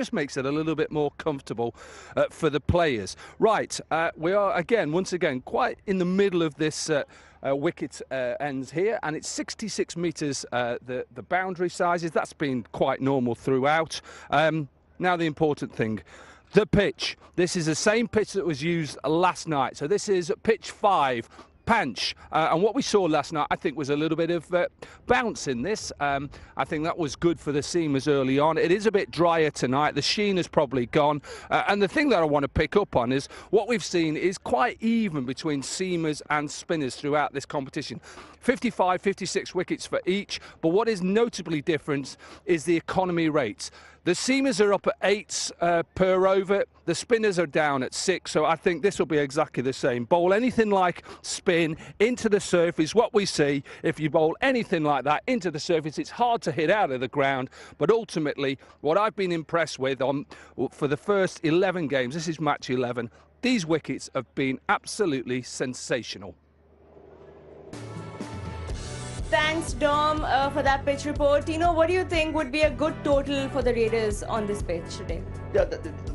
just makes it a little bit more comfortable for the players. Right, we are once again, quite in the middle of this wicket ends here, and it's 66 metres, the boundary sizes. That's been quite normal throughout. Now the important thing, the pitch. This is the same pitch that was used last night. So this is pitch 5. Panch, and what we saw last night, I think, was a little bit of bounce in this. I think that was good for the seamers early on. It is a bit drier tonight. The sheen has probably gone, and the thing that I want to pick up on is what we've seen is quite even between seamers and spinners throughout this competition. 55, 56 wickets for each, but what is notably different is the economy rates. The seamers are up at 8 per over, the spinners are down at 6, so I think this will be exactly the same. Bowl anything like spin into the surface, what we see, if you bowl anything like that into the surface, it's hard to hit out of the ground, but ultimately, what I've been impressed with for the first 11 games, this is match 11, these wickets have been absolutely sensational. Thanks, Dom, for that pitch report. Tino, what do you think would be a good total for the Raiders on this pitch today? Yeah,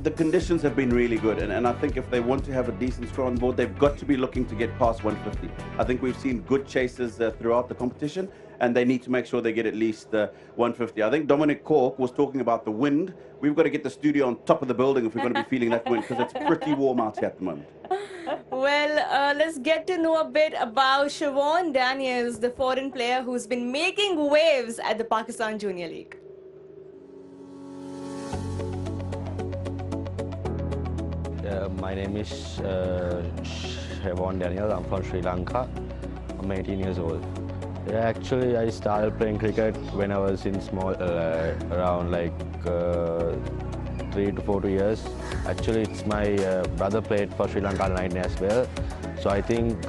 the conditions have been really good, and I think if they want to have a decent score on board, they've got to be looking to get past 150. I think we've seen good chases throughout the competition, and they need to make sure they get at least 150. I think Dominic Cork was talking about the wind. We've got to get the studio on top of the building if we're going to be feeling that wind, because it's pretty warm out here at the moment. Well, let's get to know a bit about Siobhan Daniels, the foreign player who's been making waves at the Pakistan Junior League. My name is Siobhan Daniels. I'm from Sri Lanka. I'm 18 years old. Yeah, actually, I started playing cricket when I was in small, around like 3 to 4 years. Actually, it's my brother played for Sri Lanka United as well. So I think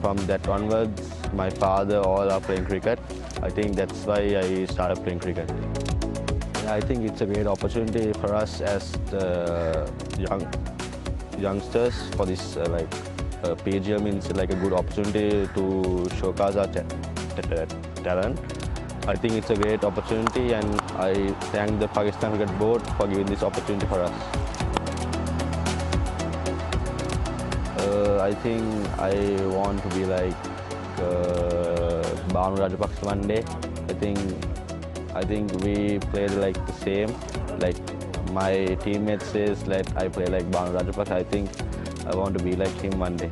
from that onwards, my father all are playing cricket. I think that's why I started playing cricket. Yeah, I think it's a great opportunity for us as the youngsters for this PJL means like a good opportunity to showcase our talent. I think it's a great opportunity, and I thank the Pakistan Cricket Board for giving this opportunity for us. I think I want to be like Banu Rajapaksa one day. I think we played like the same. Like my teammates says that I play like Banu Rajapaksa. I think I want to be like him one day.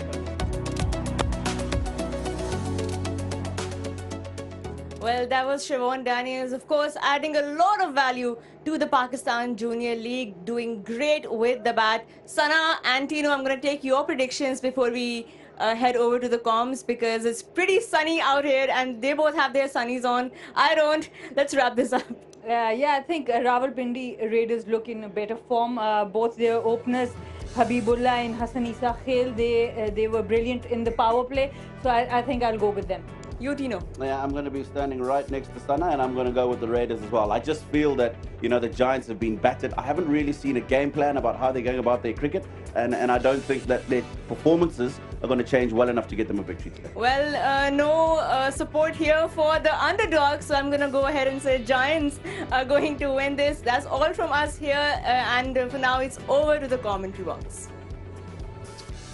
Well, that was Siobhan Daniels, of course, adding a lot of value to the Pakistan Junior League, doing great with the bat. Sana and Tino, I'm going to take your predictions before we head over to the comms, because it's pretty sunny out here and they both have their sunnies on. I don't. Let's wrap this up. Yeah, I think Rawalpindi Raiders look in a better form. Both their openers, Habibullah and Hassan Isa Khail, they were brilliant in the power play. So I think I'll go with them. You, Tino? Yeah, I'm going to be standing right next to Sana, and I'm going to go with the Raiders as well. I just feel that, you know, the Giants have been battered. I haven't really seen a game plan about how they're going about their cricket, and I don't think that their performances are going to change well enough to get them a victory today. Well, no support here for the underdog, so I'm going to go ahead and say Giants are going to win this. That's all from us here, and for now it's over to the commentary box.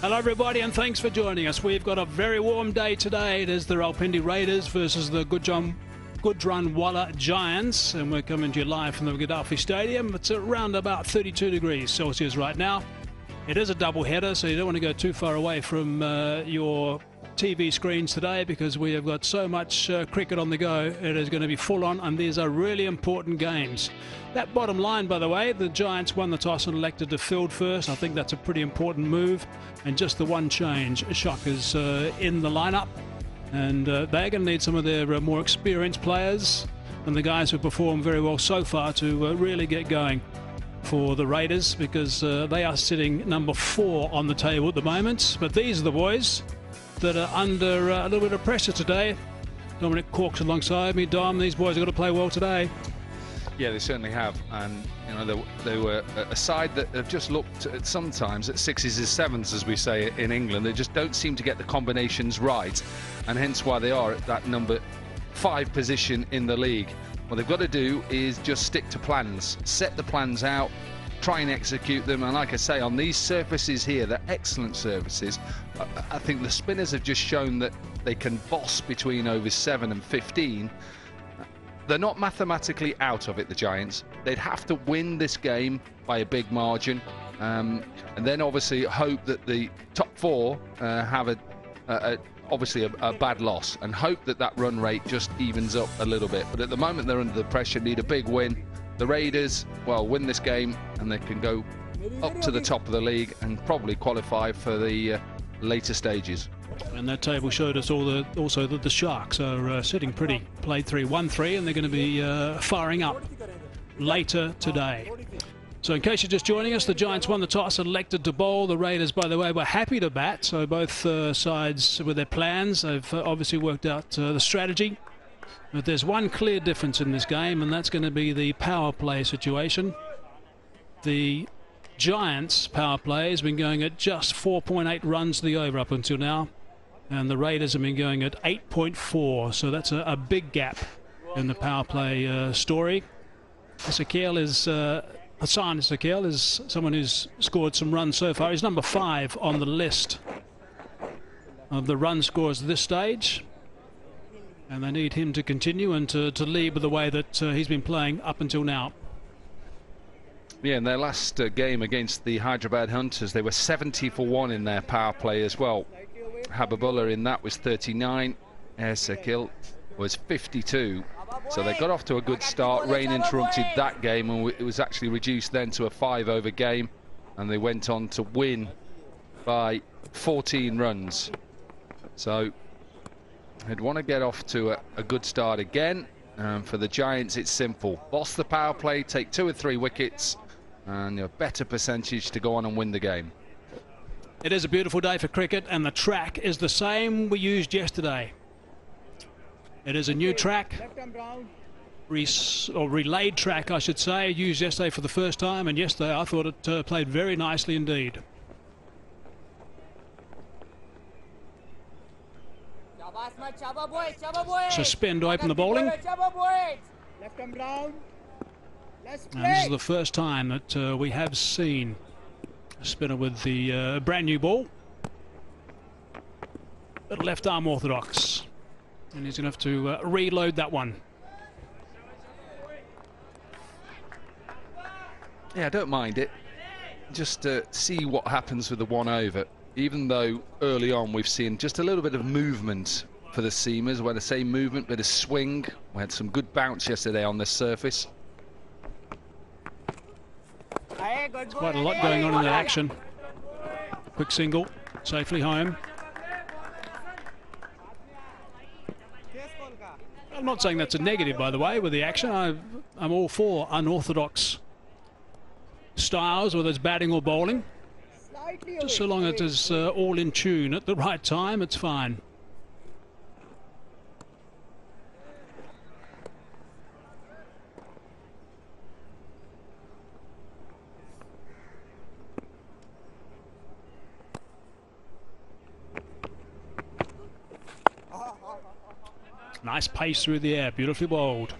Hello everybody, and thanks for joining us. We've got a very warm day today. It is the Rawalpindi Raiders versus the Gujranwala Giants, and we're coming to you live from the Gaddafi Stadium. It's around about 32 degrees Celsius right now. It is a double header, so you don't want to go too far away from your TV screens today, because we have got so much cricket on the go. It is going to be full on, and these are really important games. That bottom line, by the way, the Giants won the toss and elected to field first. I think that's a pretty important move, and just the one change, Shaka's in the lineup, and they're going to need some of their more experienced players and the guys who performed very well so far to really get going for the Raiders, because they are sitting number 4 on the table at the moment. But these are the boys that are under a little bit of pressure today. Dominic Cork's alongside me. Dom, these boys have got to play well today. Yeah, they certainly have, and you know they were a side that have just looked at sometimes at 6s and 7s, as we say in England. They just don't seem to get the combinations right, and hence why they are at that number 5 position in the league. what they've got to do is just stick to plans, set the plans out, try and execute them. And like I say, on these surfaces here, they're excellent surfaces. I think the spinners have just shown that they can boss between overs 7 and 15. They're not mathematically out of it, the Giants. They'd have to win this game by a big margin, and then obviously hope that the top 4 have obviously a bad loss, and hope that that run rate just evens up a little bit. But at the moment they're under the pressure, need a big win. The Raiders, well, win this game and they can go up to the top of the league and probably qualify for the later stages. And that table showed us also that the Sharks are sitting pretty, played 3-1-3, and they're going to be firing up later today. So in case you're just joining us, the Giants won the toss and elected to bowl. The Raiders, by the way, were happy to bat. So both sides with their plans, they've obviously worked out the strategy. But there's one clear difference in this game, and that's going to be the power play situation. The Giants' power play has been going at just 4.8 runs to the over up until now, and the Raiders have been going at 8.4. So that's a big gap in the power play story. Hassan Ezekiel is someone who's scored some runs so far. He's number 5 on the list of the run scorers at this stage, and they need him to continue and to lead with the way that he's been playing up until now. Yeah, in their last game against the Hyderabad Hunters, they were 70 for 1 in their power play as well. Habibullah in that was 39, Ezekiel was 52. So they got off to a good start. Rain interrupted that game, and it was actually reduced then to a 5-over game, and they went on to win by 14 runs. So they'd want to get off to a good start again. For the Giants, it's simple: boss the power play, take 2 or 3 wickets, and a better percentage to go on and win the game. It is a beautiful day for cricket, and the track is the same we used yesterday. It is a new track, relayed track, I should say, used yesterday for the first time, and yesterday I thought it played very nicely indeed. So spin to open the bowling. And this is the first time that we have seen a spinner with the brand new ball. But left arm orthodox. And he's going to have to reload that one. Yeah, I don't mind it. Just to see what happens with the 1 over. Even though early on we've seen just a little bit of movement for the seamers. When I say movement, bit of swing. We had some good bounce yesterday on this surface. There's quite a lot going on in that action. Quick single, safely home. I'm not saying that's a negative, by the way, with the action. I'm all for unorthodox styles, whether it's batting or bowling. Just so long as it's all in tune at the right time, it's fine. Nice pace through the air, beautifully bowled.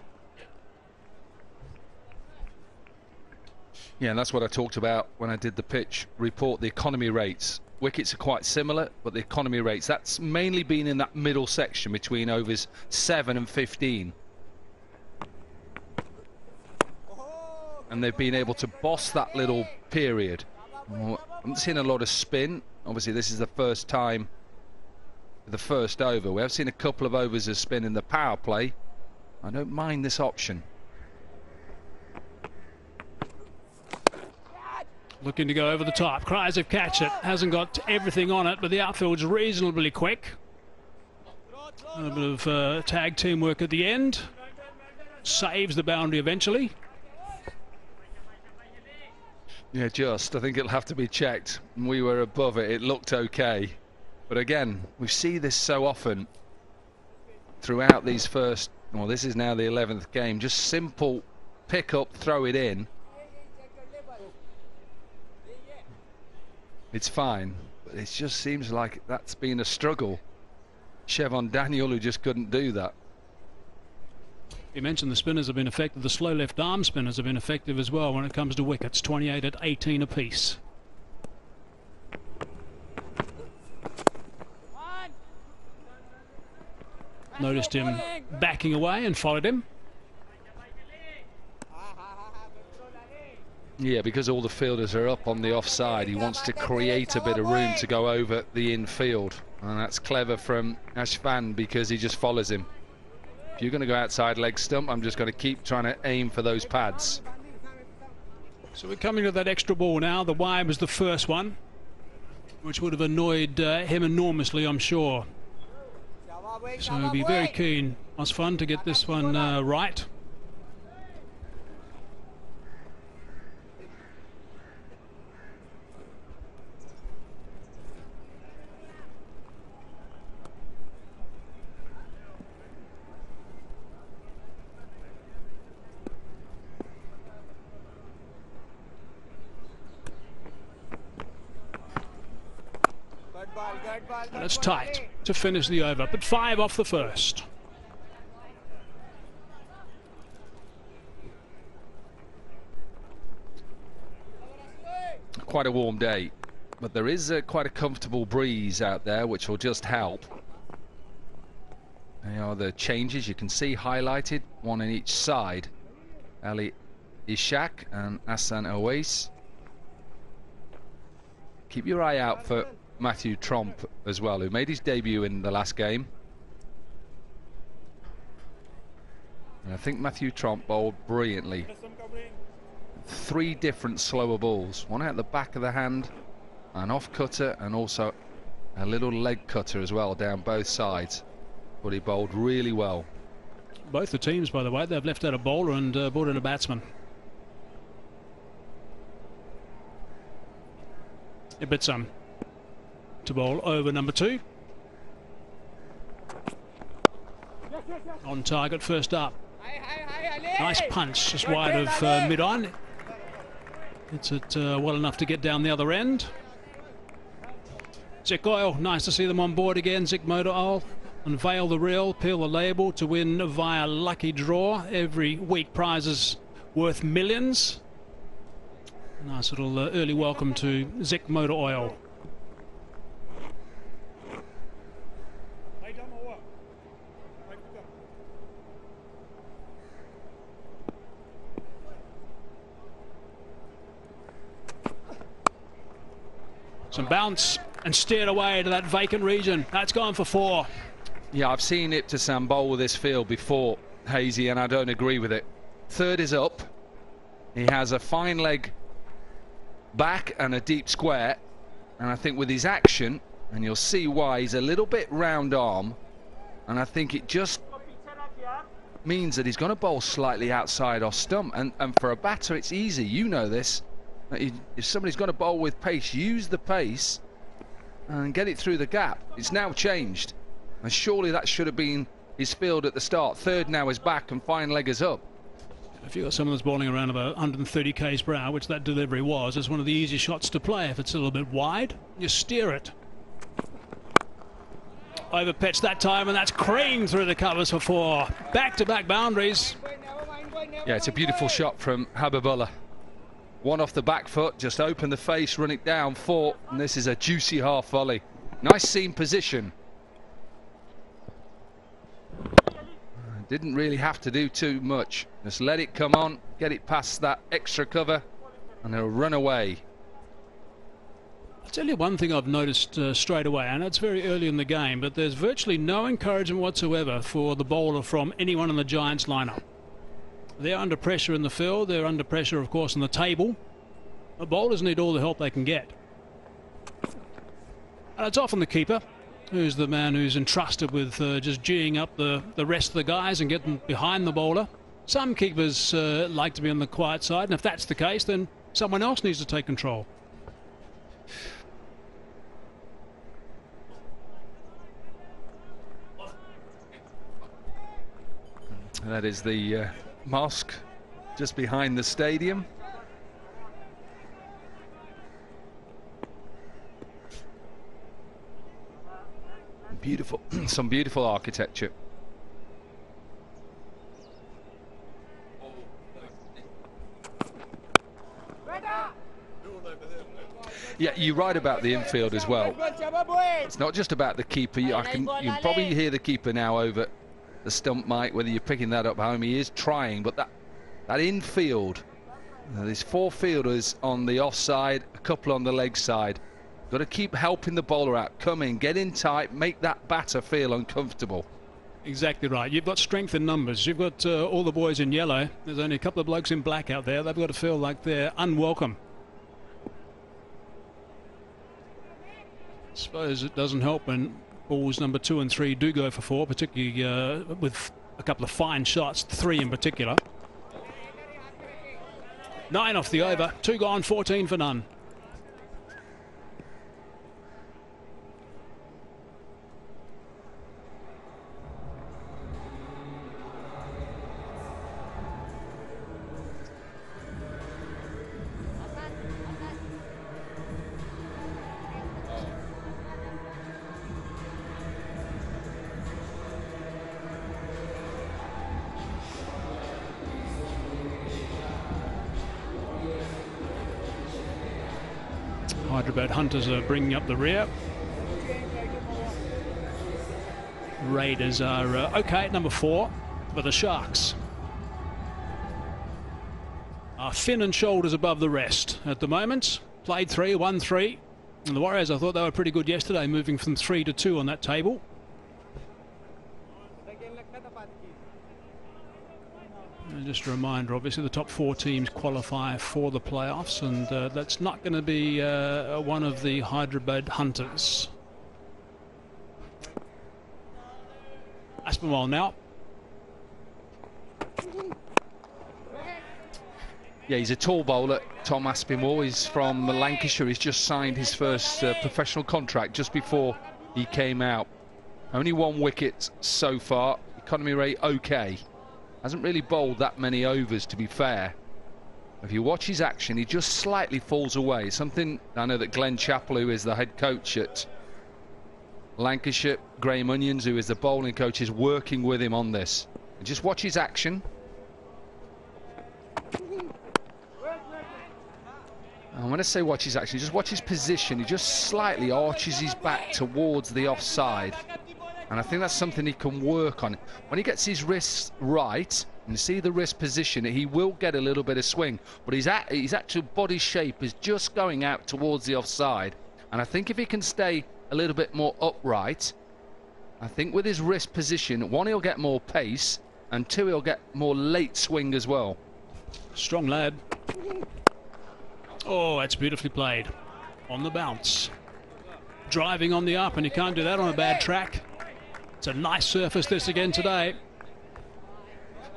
Yeah, and that's what I talked about when I did the pitch report, the economy rates. Wickets are quite similar, but the economy rates, that's mainly been in that middle section between overs 7 and 15. And they've been able to boss that little period. I haven't seen a lot of spin. Obviously, this is the first time, the first over. We have seen a couple of overs of spin in the power play. I don't mind this option. Looking to go over the top. Cries of catch it. Hasn't got everything on it, but the outfield's reasonably quick. A little bit of tag teamwork at the end. Saves the boundary eventually. Yeah, just. I think it'll have to be checked. We were above it. It looked okay. But again, we see this so often throughout these first, well, this is now the 11th game. Just simple pick up, throw it in. It's fine, but it just seems like that's been a struggle. Chevon Daniel, who just couldn't do that. You mentioned the spinners have been effective. The slow left arm spinners have been effective as well when it comes to wickets. 28 at 18 apiece. Noticed him backing away and followed him. Yeah, because all the fielders are up on the offside, he wants to create a bit of room to go over the infield. And that's clever from Ashfan because he just follows him. If you're going to go outside leg stump, I'm just going to keep trying to aim for those pads. So we're coming to that extra ball now. The wide was the first one, which would have annoyed him enormously, I'm sure. So he'll be very keen, Ashfan, to get this one right. And it's tight to finish the over, but 5 off the first. Quite a warm day, but there is quite a comfortable breeze out there, which will just help. They are the changes you can see highlighted, one on each side. Ali Ishak and Arslan Ash. Keep your eye out for Matthew Tromp as well, who made his debut in the last game. And I think Matthew Tromp bowled brilliantly. 3 different slower balls, one out the back of the hand, an off cutter, and also a little leg cutter as well down both sides. But he bowled really well. Both the teams, by the way, they've left out a bowler and brought in a batsman. Ibitsam to bowl over number 2. On target first up. Nice punch just wide of mid-on. It's well enough to get down the other end. Zik Oil, nice to see them on board again. Zik Motor Oil. Unveil the reel, peel the label to win via lucky draw. Every week prizes worth millions. Nice little early welcome to Zik Motor Oil. Some bounce and steered away to that vacant region. That's gone for 4. Yeah, I've seen Ibtisam bowl this field before, Hazy, and I don't agree with it. 3rd is up. He has a fine leg back and a deep square, and I think with his action, and you'll see why, he's a little bit round arm, and I think it just means that he's going to bowl slightly outside off stump, and for a batter it's easy, you know this. If somebody's going to bowl with pace, use the pace and get it through the gap. It's now changed, and surely that should have been his field at the start. 3rd now is back and fine leg is up. If you've got someone that's bowling around about 130 k's per hour, which that delivery was, it's one of the easy shots to play. If it's a little bit wide, you steer it. Over pitch that time, and that's creamed through the covers for 4. Back-to-back boundaries. Yeah, it's a beautiful shot from Habibullah. One off the back foot, just open the face, run it down 4, and this is a juicy half volley. Nice seam position. Didn't really have to do too much. Just let it come on, get it past that extra cover, and it'll run away. I'll tell you one thing I've noticed straight away, and it's very early in the game, but there's virtually no encouragement whatsoever for the bowler from anyone in the Giants lineup. They're under pressure in the field, they're under pressure of course in the table. The bowlers need all the help they can get. And it's often the keeper who's the man who's entrusted with just geeing up the rest of the guys and getting behind the bowler. Some keepers like to be on the quiet side, and if that's the case, then someone else needs to take control. That is the mosque just behind the stadium. Beautiful, some beautiful architecture. Yeah, you're right about the infield as well. It's not just about the keeper. You can probably hear the keeper now over the stump mic, whether you're picking that up home. He is trying, but that infield, there's 4 fielders on the offside, a couple on the leg side. Got to keep helping the bowler out. Come in, get in tight, make that batter feel uncomfortable. Exactly right. You've got strength in numbers. You've got all the boys in yellow. There's only a couple of blokes in black out there. They've got to feel like they're unwelcome. I suppose it doesn't help when balls number 2 and 3 do go for 4, particularly with a couple of fine shots, 3 in particular. 9 off the over, 2 gone, 14 for none. Hyderabad Hunters are bringing up the rear. Raiders are okay at number 4, but the Sharks are fin and shoulders above the rest at the moment. Played 3, won 3. And the Warriors, I thought they were pretty good yesterday, moving from 3 to 2 on that table. And just a reminder, obviously the top 4 teams qualify for the playoffs, and that's not going to be one of the Hyderabad Hunters. Aspinwall now. Yeah, he's a tall bowler, Tom Aspinwall. He's from Lancashire. He's just signed his first professional contract just before he came out. Only 1 wicket so far. Economy rate okay. Hasn't really bowled that many overs, to be fair. If you watch his action, he just slightly falls away. Something I know that Glenn Chappell, who is the head coach at Lancashire, Graham Onions, who is the bowling coach, is working with him on this. And just watch his action. And when I say watch his action, just watch his position. He just slightly arches his back towards the offside. And I think that's something he can work on. When he gets his wrists right, and you see the wrist position, he will get a little bit of swing. But his actual body shape is just going out towards the offside. And I think if he can stay a little bit more upright, I think with his wrist position, 1, he'll get more pace, and 2, he'll get more late swing as well. Strong lad. Oh, that's beautifully played. On the bounce. Driving on the up, and you can't do that on a bad track. It's a nice surface this again today.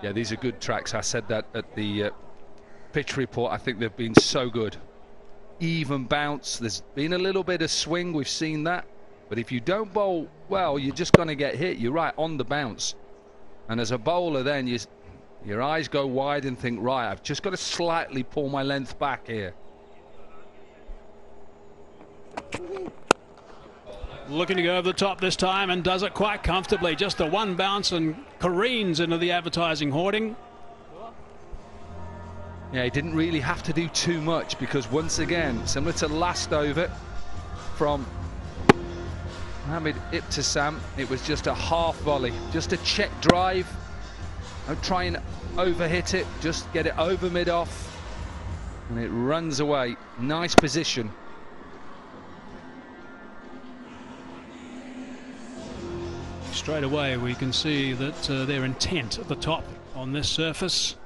Yeah, these are good tracks. I said that at the pitch report. I think they've been so good. Even bounce. There's been a little bit of swing. We've seen that. But if you don't bowl well, you're just going to get hit. You're right, on the bounce. And as a bowler then, your eyes go wide and think, right, I've just got to slightly pull my length back here. Looking to go over the top this time, and does it quite comfortably. Just the 1 bounce and careens into the advertising hoarding. Yeah, he didn't really have to do too much, because once again, similar to last over from Mohamed Ibtisam, it was just a half volley, just a check drive. Don't try and overhit it, just get it over mid-off, and it runs away. Nice position. Straight away we can see that their intent at the top on this surface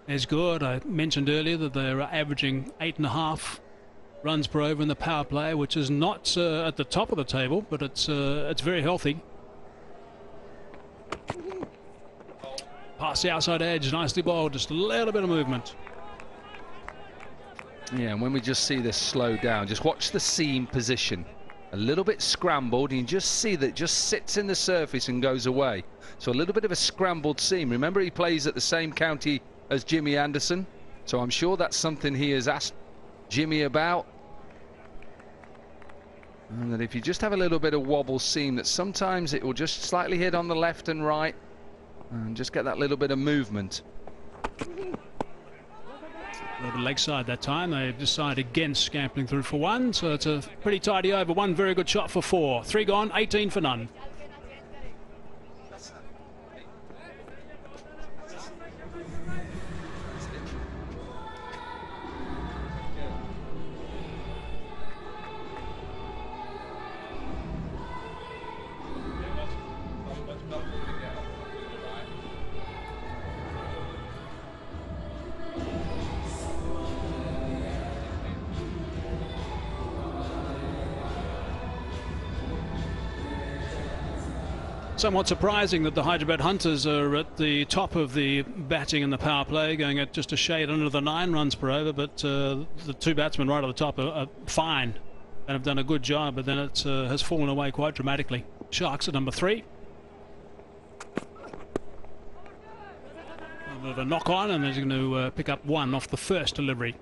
is good. I mentioned earlier that they're averaging 8.5 runs per over in the power play, which is not at the top of the table, but it's very healthy. Past the outside edge, nicely bowled, just a little bit of movement. Yeah, and when we just see this slow down, just watch the seam position. A little bit scrambled, and you just see that it just sits in the surface and goes away. So a little bit of a scrambled seam. Remember, he plays at the same county as Jimmy Anderson, so I'm sure that's something he has asked Jimmy about. And that if you just have a little bit of wobble seam, that sometimes it will just slightly hit on the left and right, and just get that little bit of movement. A little bit leg side that time. They've decided against scampering through for one, so it's a pretty tidy over. One very good shot for 4. 3 gone, 18 for none. Somewhat surprising that the Hyderabad Hunters are at the top of the batting in the power play, going at just a shade under the 9 runs per over, but the 2 batsmen right at the top are fine and have done a good job, but then it has fallen away quite dramatically. Sharks at number 3. A bit of a knock on, and they're going to pick up 1 off the first delivery.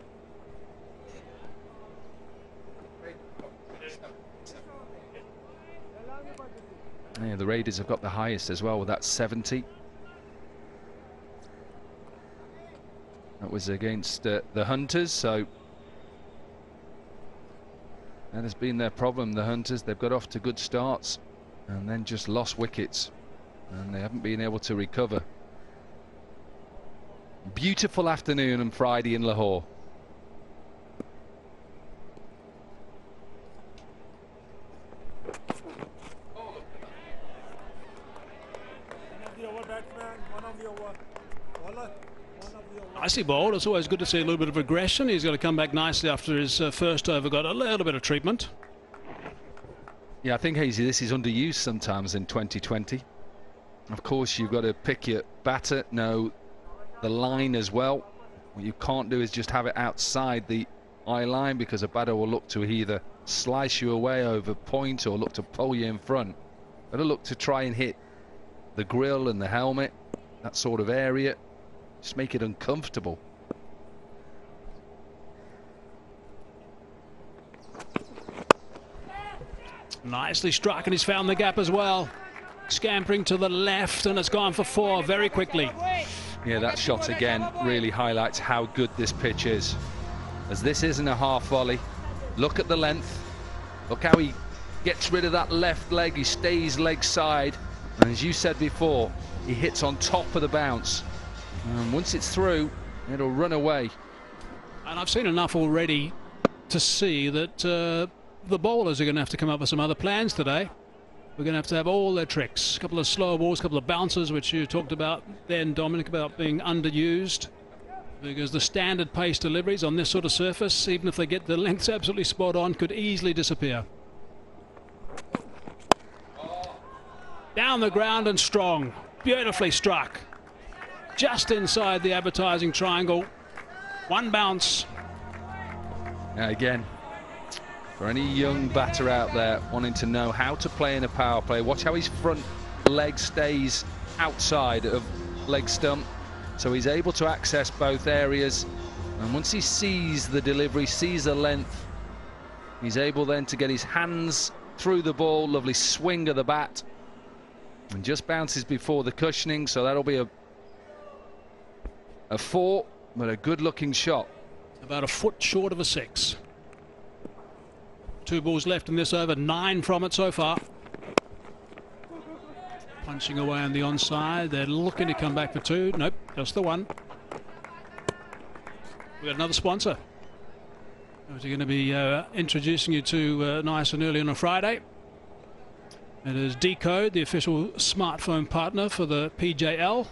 Yeah, the Raiders have got the highest as well with that 70. That was against the Hunters, so that has been their problem. The Hunters, they've got off to good starts and then just lost wickets, and they haven't been able to recover. Beautiful afternoon on Friday in Lahore. Nicely bowled. It's always good to see a little bit of aggression. He's got to come back nicely after his first over, got a little bit of treatment. Yeah, I think, Hazy, this is underused sometimes in 2020. Of course, you've got to pick your batter, know the line as well. What you can't do is just have it outside the eye line, because a batter will look to either slice you away over point or look to pull you in front. Got to look to try and hit the grill and the helmet, that sort of area. Just make it uncomfortable. Nicely struck, and he's found the gap as well. Scampering to the left, and it's gone for 4 very quickly. Yeah, that shot again really highlights how good this pitch is. As this isn't a half volley. Look at the length. Look how he gets rid of that left leg. He stays leg side. And as you said before, he hits on top of the bounce. And once it's through, it'll run away. And I've seen enough already to see that the bowlers are going to have to come up with some other plans today. We're going to have all their tricks. A couple of slow balls, a couple of bounces, which you talked about then, Dominic, about being underused. Because the standard pace deliveries on this sort of surface, even if they get the lengths absolutely spot on, could easily disappear. Down the ground and strong. Beautifully struck. Just inside the advertising triangle. 1 bounce. Now again, for any young batter out there wanting to know how to play in a power play, watch how his front leg stays outside of leg stump, so he's able to access both areas. And once he sees the delivery, sees the length, he's able then to get his hands through the ball. Lovely swing of the bat, and just bounces before the cushioning, so that'll be a 4, but a good looking shot. About a foot short of a 6. 2 balls left in this over, 9 from it so far. Punching away on the onside. They're looking to come back for 2. Nope, just the 1. We've got another sponsor. We're going to be introducing you to nice and early on a Friday. It is Decode, the official smartphone partner for the PJL.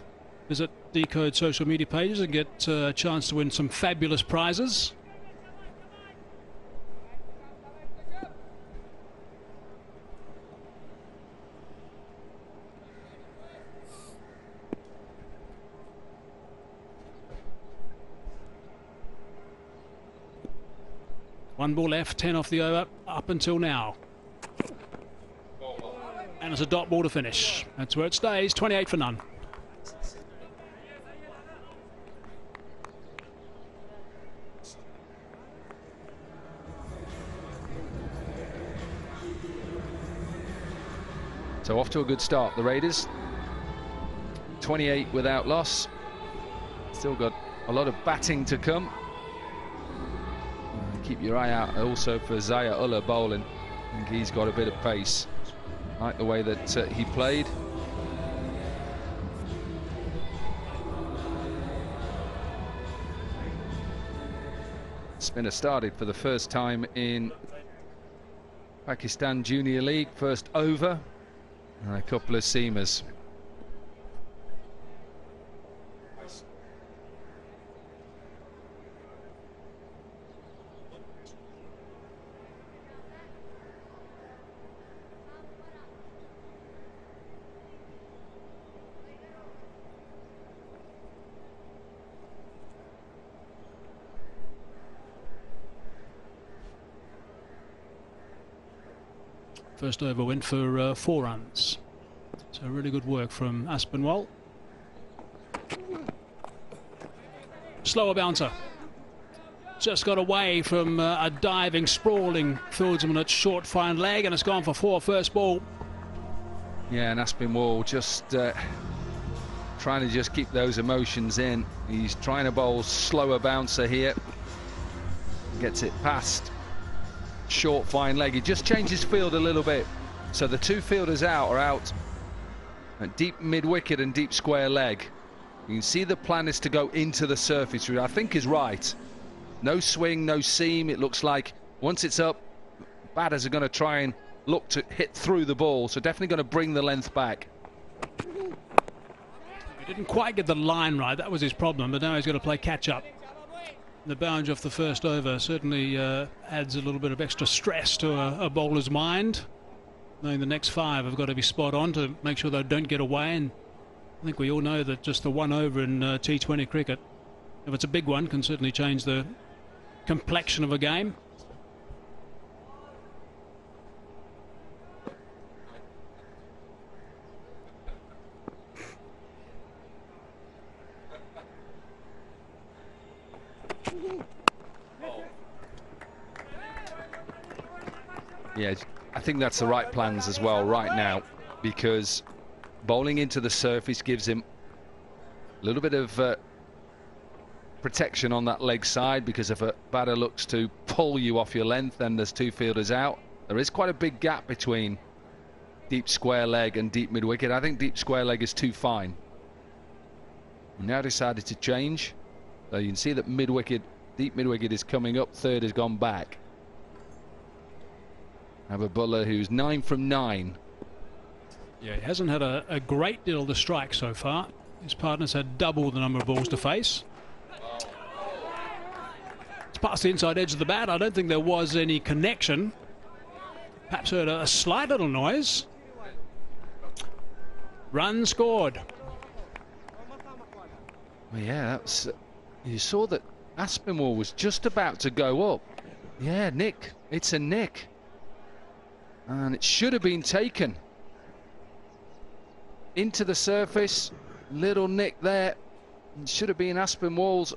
Visit Decode social media pages and get a chance to win some fabulous prizes. One ball left, 10 off the over up until now. And it's a dot ball to finish. That's where it stays, 28 for none. So off to a good start, the Raiders. 28 without loss. Still got a lot of batting to come. keep your eye out also for Zaya Ullah bowling. I think he's got a bit of pace. Like the way that he played. Spinner started for the first time in Pakistan Junior League, first over, and a couple of seamers. First over went for 4 runs. So really good work from Aspinwall. Slower bouncer. Just got away from a diving, sprawling fieldsman at short fine leg, and it's gone for 4 first ball. Yeah, and Aspinwall just trying to just keep those emotions in. He's trying to bowl slower bouncer here. Gets it past short fine leg. He just changes field a little bit, so the 2 fielders out are out at deep mid wicket and deep square leg. You can see the plan is to go into the surface, which I think is right. No swing, no seam. It looks like once it's up, batters are going to try and look to hit through the ball, so definitely going to bring the length back. He didn't quite get the line right, that was his problem, but now he's got to play catch up. The boundary off the first over certainly adds a little bit of extra stress to a bowler's mind, knowing the next 5 have got to be spot on to make sure they don't get away. And I think we all know that just the 1 over in T20 cricket, if it's a big one, can certainly change the complexion of a game. Yeah, I think that's the right plans as well right now, because bowling into the surface gives him a little bit of protection on that leg side, because if a batter looks to pull you off your length, then there's 2 fielders out. There is quite a big gap between deep square leg and deep mid wicket. I think deep square leg is too fine. We now decided to change, so you can see that mid wicket, deep mid wicket is coming up, 3rd has gone back. Have a bowler who's 9 from 9. Yeah, he hasn't had a great deal to strike so far. His partner's had double the number of balls to face. It's past the inside edge of the bat. I don't think there was any connection. Perhaps heard a slight little noise. Run scored. Well, yeah, that's. You saw that Aspinwall was just about to go up. Yeah, nick. It's a nick. And it should have been taken. Into the surface. Little nick there. It should have been Aspinwall's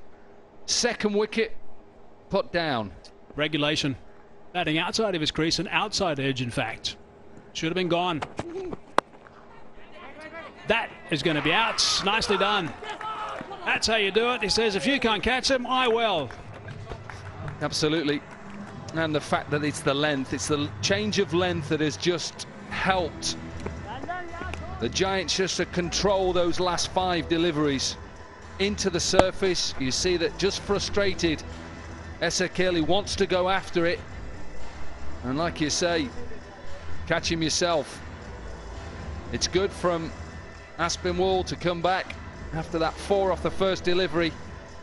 2nd wicket put down. Regulation. Batting outside of his crease, an outside edge, in fact. Should have been gone. That is going to be out. Nicely done. That's how you do it. He says, if you can't catch him, I will. Absolutely. And the fact that it's the length, it's the change of length that has just helped the Giants just to control those last 5 deliveries into the surface. You see that just frustrated, Esekeli wants to go after it. And like you say, catch him yourself. It's good from Aspinwall to come back after that 4 off the first delivery.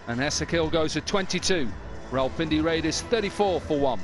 And Esekeli goes to 22. Rawalpindi Raiders 34 for 1.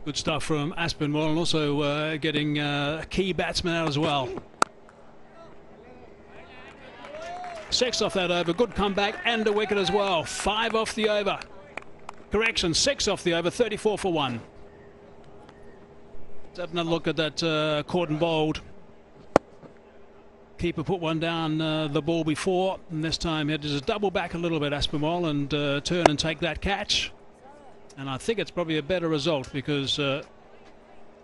Good stuff from Aspinwall, and also getting a key batsman out as well. 6 off that over, good comeback and a wicket as well. 5 off the over. Correction, 6 off the over, 34 for 1. Let's have another look at that caught and bowled. Keeper put one down the ball before, and this time he had to just double back a little bit, Aspinwall, and turn and take that catch. And I think it's probably a better result because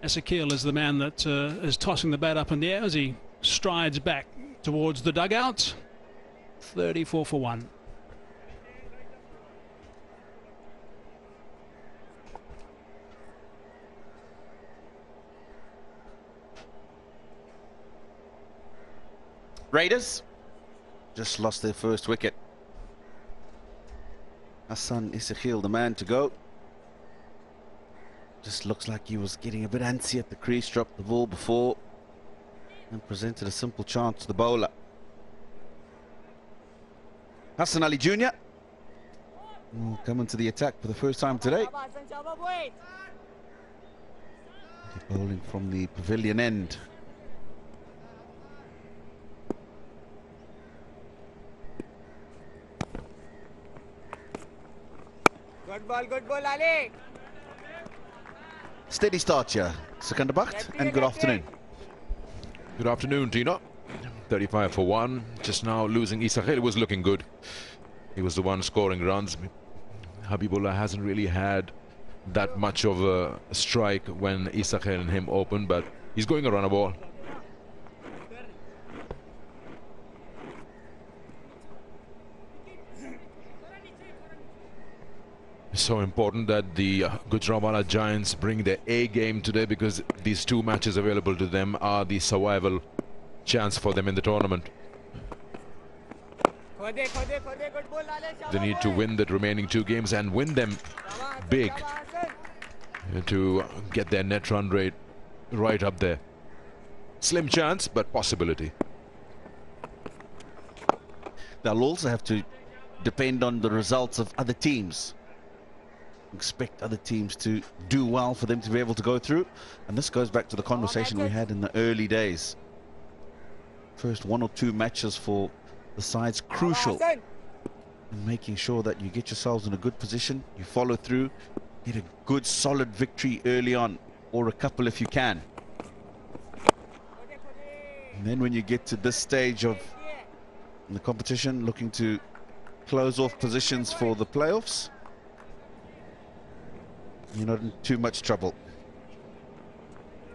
Ezekiel is the man that is tossing the bat up in the air as he strides back towards the dugout. 34 for 1. Raiders just lost their first wicket. Hassan Ezekiel, the man to go. Just looks like he was getting a bit antsy at the crease, dropped the ball before and presented a simple chance to the bowler. Hassan Ali Jr. coming to the attack for the first time today. Bowling from the pavilion end. Good ball, Ali. Steady start here, Sekundabacht, and good afternoon. Good afternoon, Tina. 35 for 1. Just now losing Isakhel was looking good. He was the one scoring runs. Habibullah hasn't really had that much of a strike when Isakhel and him open, but he's going around a ball. It's so important that the Gujranwala Giants bring their A game today, because these 2 matches available to them are the survival chance for them in the tournament. They need to win the remaining 2 games and win them big to get their net run rate right up there. Slim chance, but possibility. They'll also have to depend on the results of other teams. Expect other teams to do well for them to be able to go through. And this goes back to the conversation we had in the early days. First 1 or 2 matches for the sides crucial in making sure that you get yourselves in a good position, you follow through, get a good solid victory early on, or a couple if you can. And then when you get to this stage of the competition, looking to close off positions for the playoffs, you're not in too much trouble.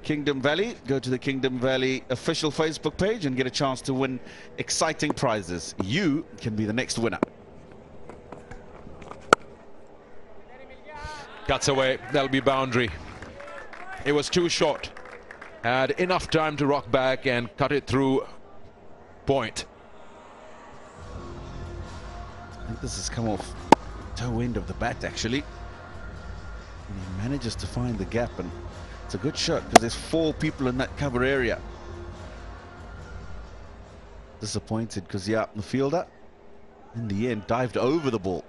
Kingdom Valley, go to the Kingdom Valley official Facebook page and get a chance to win exciting prizes. You can be the next winner. Cuts away, that'll be boundary. It was too short. Had enough time to rock back and cut it through point. I think this has come off toe end of the bat actually. And he manages to find the gap, and it's a good shot because there's 4 people in that cover area. Disappointed because the fielder in the end dived over the ball.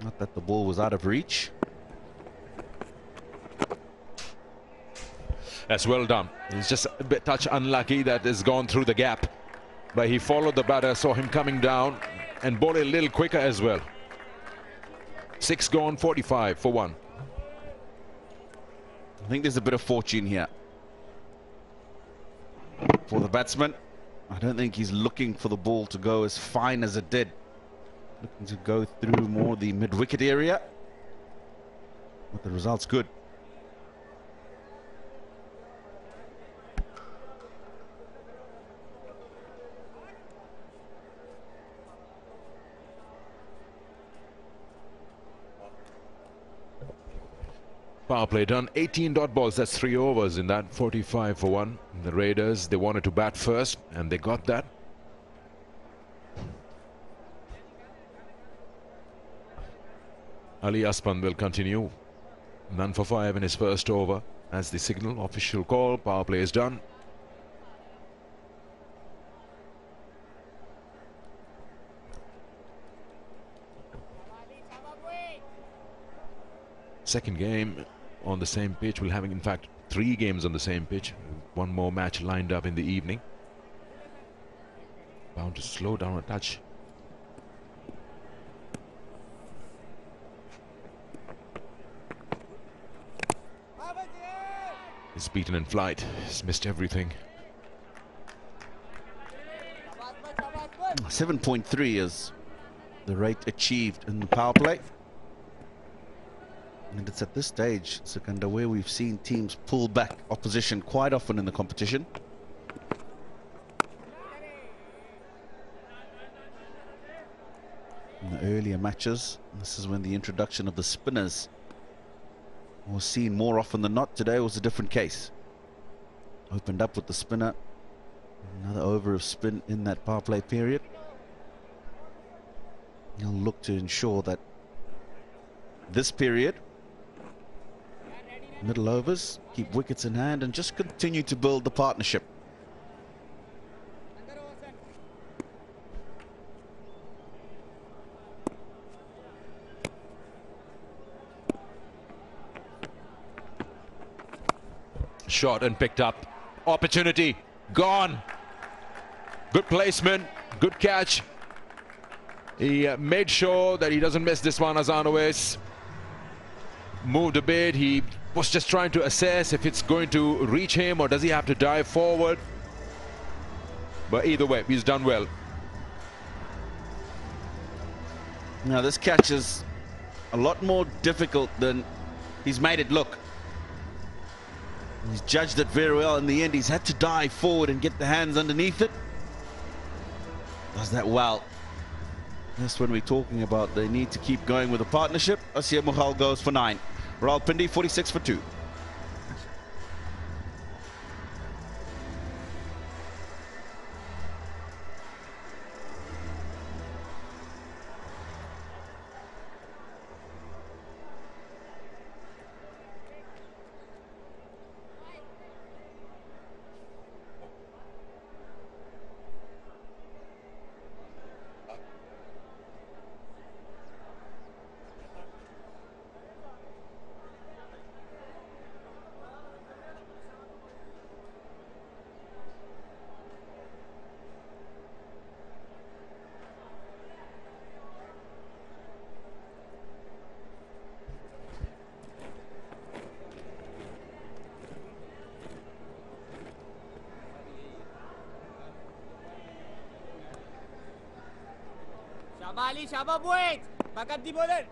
Not that the ball was out of reach. That's well done. He's just a bit touch unlucky that it's gone through the gap. But he followed the batter, saw him coming down and bowled a little quicker as well. 6 gone, 45 for 1. I think there's a bit of fortune here for the batsman. I don't think he's looking for the ball to go as fine as it did. Looking to go through more the mid-wicket area. But the result's good. Power play done, 18 dot balls, that's 3 overs in that, 45 for 1. The Raiders, they wanted to bat first and they got that. Ali Aspan will continue. None for 5 in his first over. As the signal, official call, power play is done. Second game on the same pitch. We're having, in fact, 3 games on the same pitch. One more match lined up in the evening. Bound to slow down a touch. He's beaten in flight. He's missed everything. 7.3 is the rate achieved in the power play. And it's at this stage, Sikandar, where we've seen teams pull back opposition quite often in the competition. In the earlier matches, this is when the introduction of the spinners was seen more often than not. Today was a different case. Opened up with the spinner. Another over of spin in that power play period. He'll look to ensure that this period, middle overs, keep wickets in hand and just continue to build the partnership. Shot and picked up. Opportunity gone. Good placement, good catch. He made sure that he doesn't miss this one. Azanowes moved a bit. He was just trying to assess if it's going to reach him or does he have to dive forward. But either way, he's done well. Now this catch is a lot more difficult than he's made it look. He's judged it very well. In the end, he's had to dive forward and get the hands underneath it. Does that well. That's when we're talking about they need to keep going with the partnership. Asya Mughal goes for 9. Rawalpindi 46 for 2. Ali, Shaba, wait! Back up the bowler.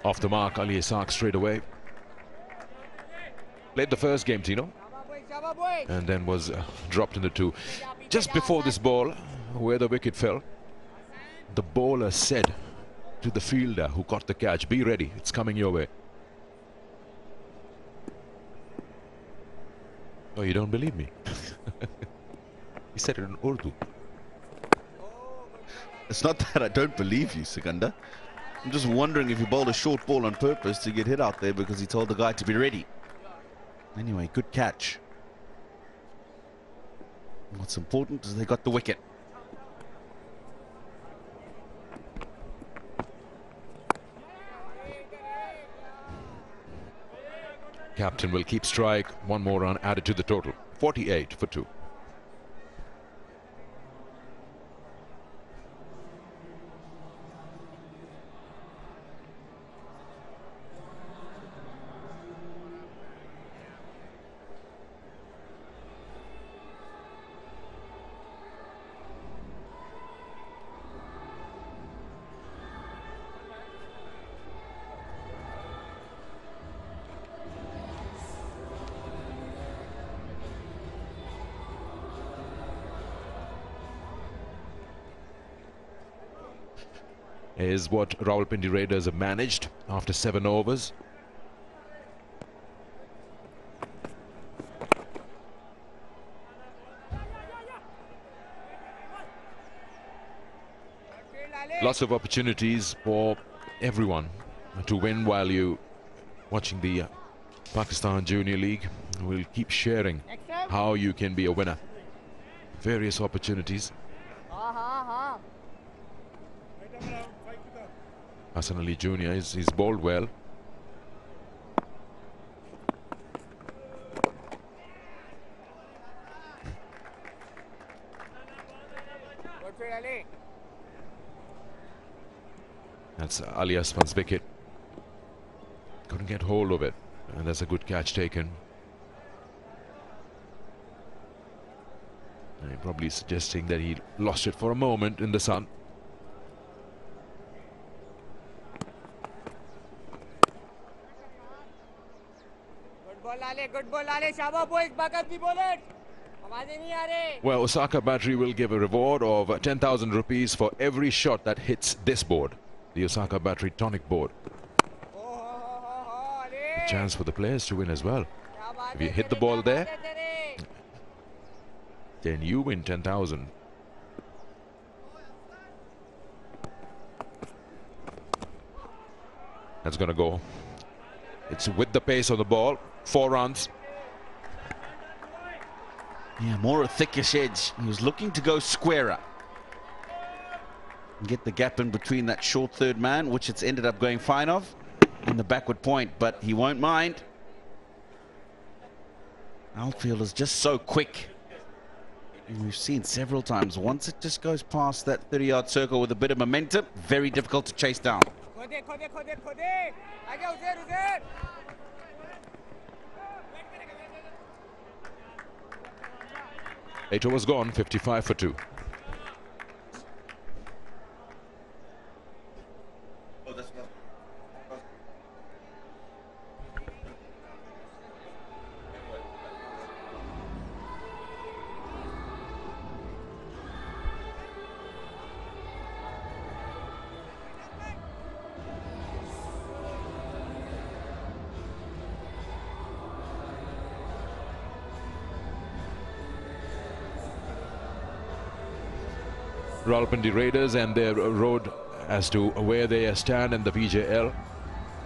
Off the mark, Ali Isaaq straight away. Played the first game, Tino, and then was dropped into 2. Just before this ball, where the wicket fell, the bowler said to the fielder who caught the catch, "Be ready, it's coming your way." Oh, you don't believe me? He said it in Urdu. It's not that I don't believe you, Sikandar. I'm just wondering if he bowled a short ball on purpose to get hit out there because he told the guy to be ready. Anyway, good catch. What's important is they got the wicket. Captain will keep strike. One more run added to the total. 48 for 2. Is what Rawalpindi Raiders have managed after 7 overs. Lots of opportunities for everyone to win while you watching the Pakistan Junior League. We'll keep sharing how you can be a winner. Various opportunities. Hassan Ali Jr. He's bowled well. That's Ali Asfan's wicket. Couldn't get hold of it, and that's a good catch taken. And probably suggesting that he lost it for a moment in the sun. Good ball, Ale. Shaba boys, back up the bullet. Well, Osaka Battery will give a reward of 10,000 rupees for every shot that hits this board, the Osaka Battery tonic board. A chance for the players to win as well. If you hit the ball there, then you win 10,000. That's going to go. It's with the pace of the ball. 4 runs. Yeah, more a thickish edge. He was looking to go squarer. Get the gap in between that short third man, which it's ended up going fine of, in the backward point, but he won't mind. Outfield is just so quick. And we've seen several times, once it just goes past that 30-yard circle with a bit of momentum, very difficult to chase down. 8 overs gone, 55 for 2. Rawalpindi Raiders and their road as to where they stand in the PJL.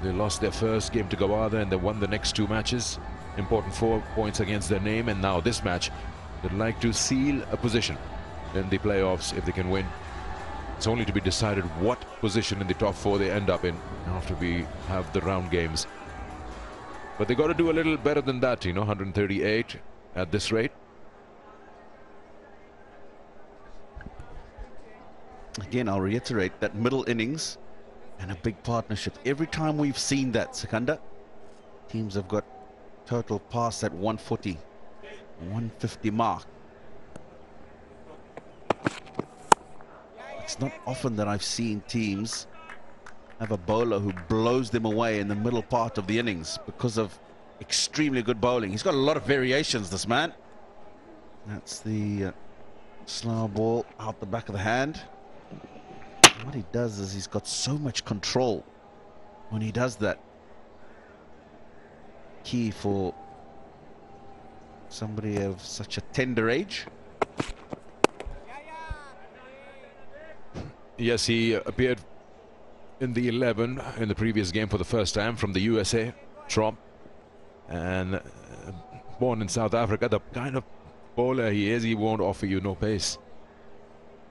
They lost their first game to Gawada and they won the next 2 matches. Important 4 points against their name, and now this match they'd like to seal a position in the playoffs if they can win. It's only to be decided what position in the top 4 they end up in after we have the round games. But they got to do a little better than that, you know, 138 at this rate. Again, I'll reiterate that middle innings and a big partnership. Every time we've seen that, Sikandar, teams have got total pass at 140, 150 mark. It's not often that I've seen teams have a bowler who blows them away in the middle part of the innings because of extremely good bowling. He's got a lot of variations, this man. That's the slow ball out the back of the hand. What he does is he's got so much control when he does that. Key for somebody of such a tender age. Yes, he appeared in the 11 in the previous game for the first time from the USA, Trump. And born in South Africa, the kind of bowler he is, he won't offer you no pace.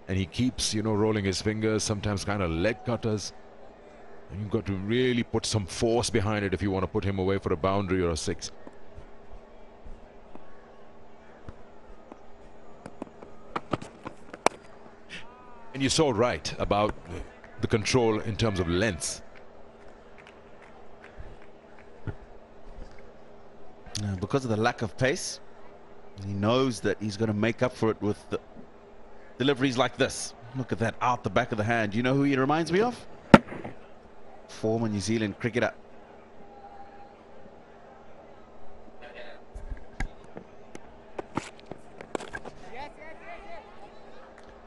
And he keeps, you know, rolling his fingers, sometimes kind of leg cutters. And you've got to really put some force behind it if you want to put him away for a boundary or a 6. And you're so right about the control in terms of length. Because of the lack of pace, he knows that he's going to make up for it with the deliveries like this. Look at that out the back of the hand. You know who he reminds me of? Former New Zealand cricketer.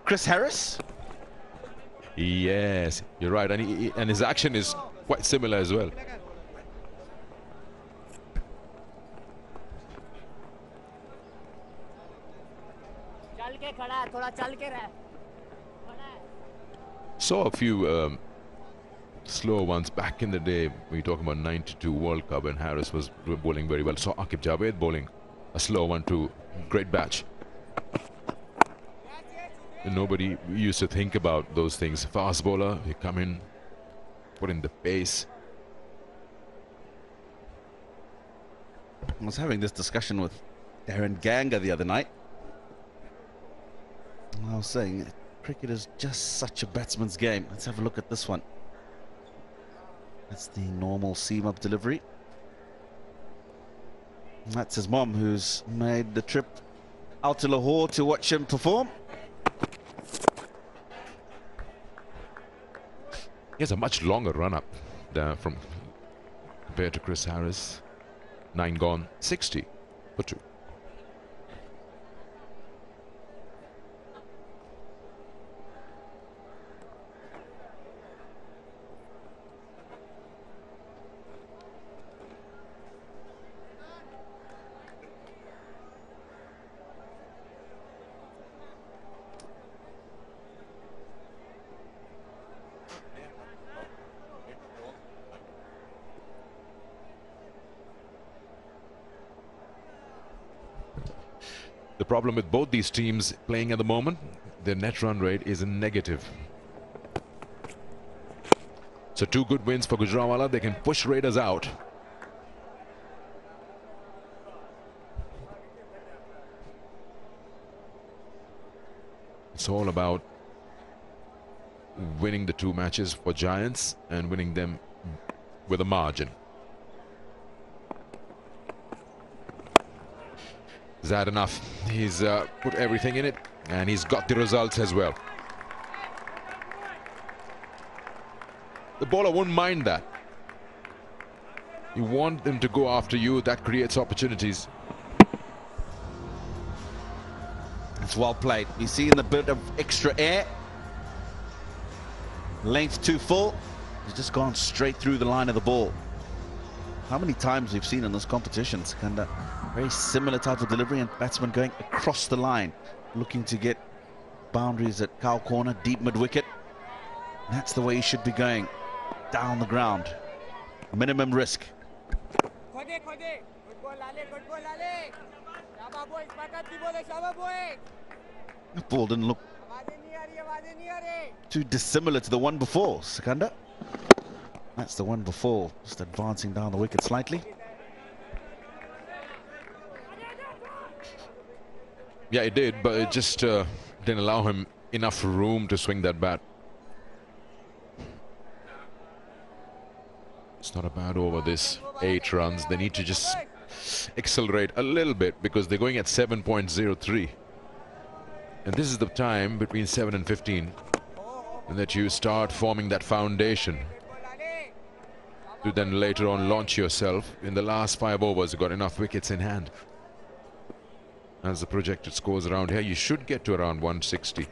Chris Harris? Yes, you're right. And his action is quite similar as well. Saw a few slow ones back in the day. We talk about 92 World Cup and Harris was bowling very well. Saw Akib Javed bowling a slow one too. Great batch. nobody used to think about those things. Fast bowler, you come in, put in the pace. I was having this discussion with Darren Ganga the other night. I was saying, cricket is just such a batsman's game. Let's have a look at this one. That's the normal seam-up delivery. And that's his mom, who's made the trip out to Lahore to watch him perform. He has a much longer run-up from compared to Chris Harris. 9 gone, 60 for 2. The problem with both these teams playing at the moment, their net run rate is a negative. So 2 good wins for Gujranwala. They can push Raiders out. It's all about winning the 2 matches for Giants and winning them with a margin. Is that enough? He's put everything in it, and he's got the results as well. The bowler won't mind that. You want them to go after you. That creates opportunities. It's well played. You see in the bit of extra air. Length too full. He's just gone straight through the line of the ball. How many times we've seen in this competition, Sikandar, very similar type of delivery and batsmen going across the line, looking to get boundaries at cow corner, deep mid-wicket. That's the way he should be going, down the ground. Minimum risk. The ball didn't look too dissimilar to the one before, Sikandar. That's the one before, just advancing down the wicket slightly. Yeah, it did, but it just didn't allow him enough room to swing that bat. It's not a bad over, this 8 runs. They need to just accelerate a little bit because they're going at 7.03. And this is the time between 7 and 15 and that you start forming that foundation to then later on launch yourself. In the last 5 overs, you got enough wickets in hand. As the projected scores around here, you should get to around 160.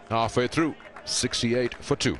Halfway through, 68 for 2.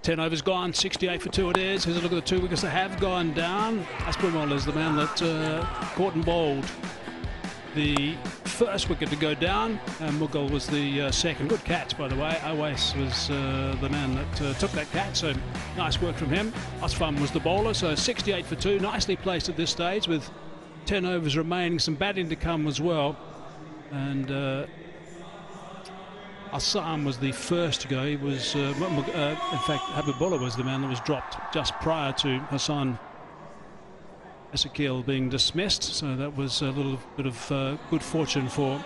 10 overs gone, 68 for 2 it is. Here's a look at the 2 wickets that have gone down. Aspinwall is the man that caught and bowled the first wicket to go down, and Mughal was the second. Good catch, by the way. Awais was the man that took that catch, so nice work from him. Asfam was the bowler, so 68 for 2, nicely placed at this stage with 10 overs remaining, some batting to come as well. And Assam was the first to go. He was, in fact, Habibullah was the man that was dropped just prior to Hassan Ezekiel being dismissed. So that was a little bit of good fortune for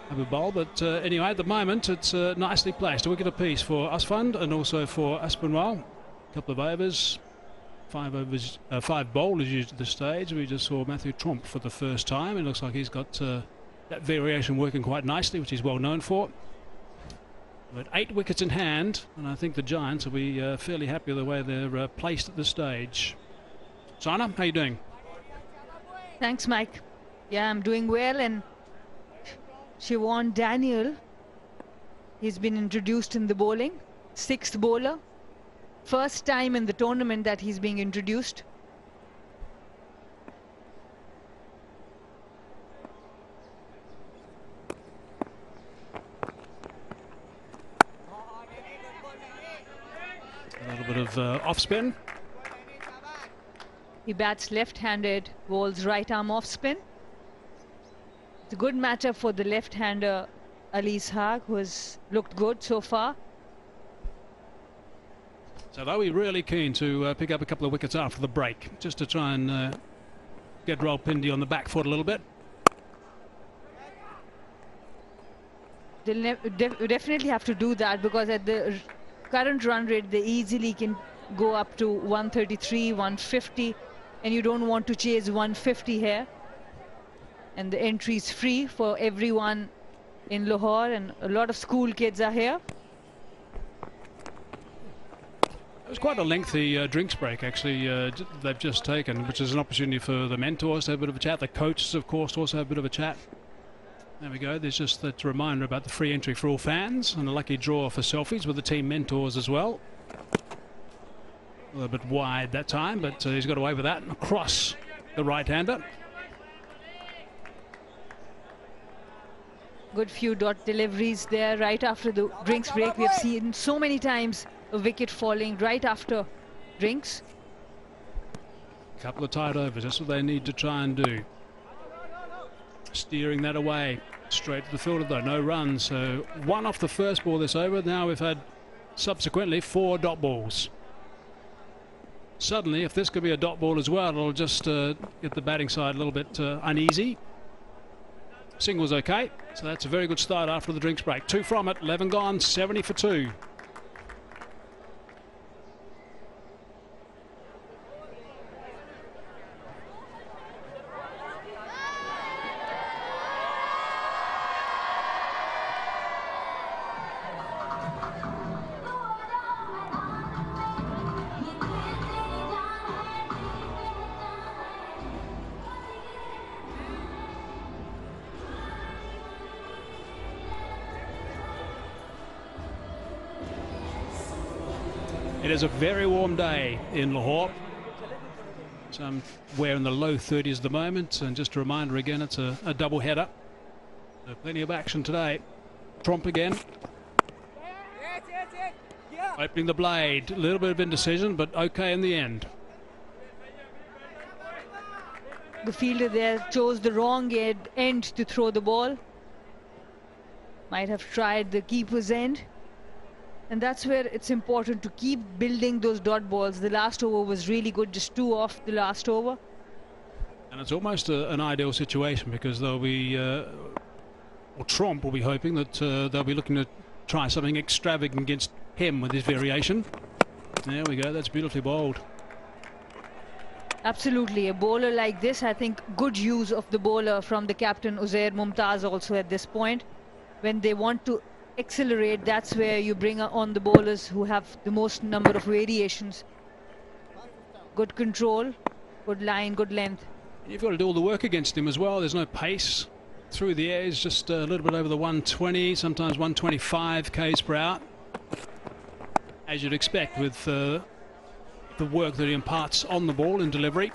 Habibullah. But anyway, at the moment, it's nicely placed. A wicket apiece for Asfand and also for Aspinwall. A couple of overs. 5 bowlers used at this stage. We just saw Matthew Tromp for the first time. It looks like he's got that variation working quite nicely, which he's well known for. But 8 wickets in hand, and I think the Giants will be fairly happy with the way they're placed at this stage. Sana, how you doing? Thanks, Mike. Yeah, I'm doing well. And Siobhan Daniel, he's been introduced in the bowling. 6th bowler. First time in the tournament that he's being introduced. A little bit of off spin. He bats left-handed, bowls right arm off spin. It's a good matchup for the left-hander Ali Ishaq, who has looked good so far. So they'll be really keen to pick up a couple of wickets after the break, just to try and get Rawalpindi on the back foot a little bit. They'll definitely have to do that, because at the current run rate, they easily can go up to 133, 150, and you don't want to chase 150 here. And the entry is free for everyone in Lahore, and a lot of school kids are here. It was quite a lengthy drinks break, actually, they've just taken, which is an opportunity for the mentors to have a bit of a chat. The coaches, of course, also have a bit of a chat. There we go. There's just that reminder about the free entry for all fans and a lucky draw for selfies with the team mentors as well. A little bit wide that time, but he's got away with that. Across the right-hander. Good few dot deliveries there right after the drinks break. We've seen so many times a wicket falling right after drinks. A couple of tight overs, that's what they need to try and do. Steering that away. Straight to the fielder though, no runs. So 1 off the first ball this over. Now we've had subsequently 4 dot balls. Suddenly, if this could be a dot ball as well, it'll just get the batting side a little bit uneasy. Single's okay, so that's a very good start after the drinks break. 2 from it, 11 gone, 70 for 2. It is a very warm day in Lahore. Somewhere in the low 30s at the moment, and just a reminder again, it's a double header. So plenty of action today. Tromp again. Opening the blade, a little bit of indecision, but okay in the end. The fielder there chose the wrong end to throw the ball. Might have tried the keeper's end. And that's where it's important to keep building those dot balls. The last over was really good, just 2 off the last over. And it's almost an ideal situation, because they'll be, or Tromp will be hoping that they'll be looking to try something extravagant against him with his variation. There we go, that's beautifully bowled. Absolutely, a bowler like this, I think good use of the bowler from the captain Uzair Mumtaz also at this point. When they want to accelerate, that's where you bring on the bowlers who have the most number of variations. Good control, good line, good length. You've got to do all the work against him as well. There's no pace through the air. He's just a little bit over the 120, sometimes 125 k's per hour. as you'd expect with the work that he imparts on the ball in delivery.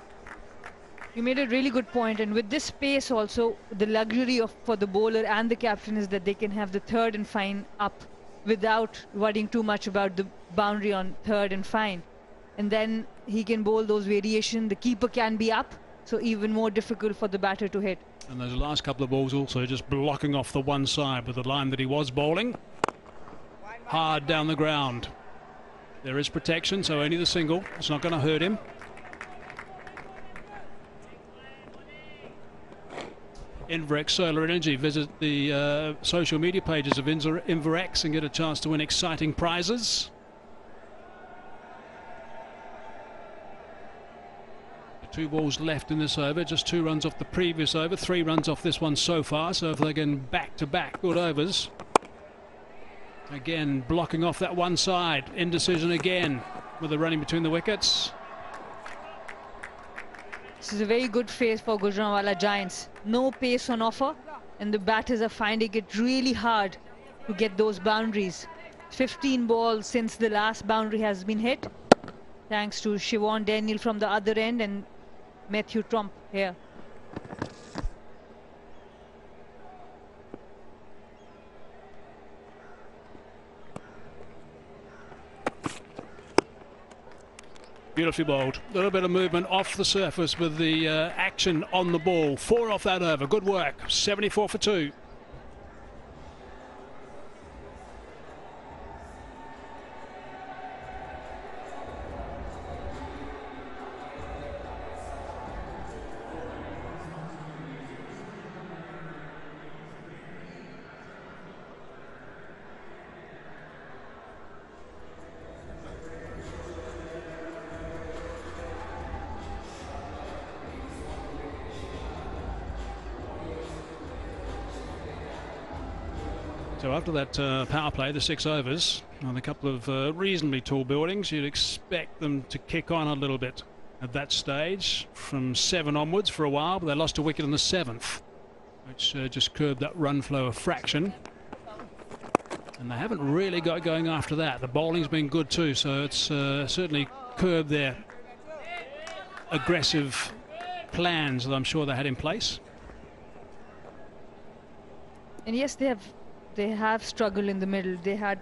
You made a really good point, and with this pace also, the luxury for the bowler and the captain is that they can have the third and fine up without worrying too much about the boundary on third and fine. And then he can bowl those variations. The keeper can be up, so even more difficult for the batter to hit. And those last couple of balls also just blocking off the one side with the line that he was bowling. Hard down the ground. There is protection, so only the single. It's not going to hurt him. Inverex Solar Energy. Visit the social media pages of Inverex and get a chance to win exciting prizes. Two balls left in this over, just 2 runs off the previous over, 3 runs off this one so far, so if they can back-to-back good overs. Again, blocking off that one side, indecision again with the running between the wickets. This is a very good phase for Gujranwala Giants. No pace on offer, and the batters are finding it really hard to get those boundaries. 15 balls since the last boundary has been hit, thanks to Siobhan Daniel from the other end and Matthew Trump here. Beautifully bowled. A little bit of movement off the surface with the action on the ball. 4 off that over. Good work. 74 for 2. So after that power play, the 6 overs, and a couple of reasonably tall buildings, you'd expect them to kick on a little bit at that stage from 7 onwards for a while, but they lost a wicket in the 7th, which just curbed that run flow a fraction. And they haven't really got going after that. The bowling's been good too, so it's certainly curbed their aggressive plans that I'm sure they had in place. And yes, they have struggled in the middle. They had,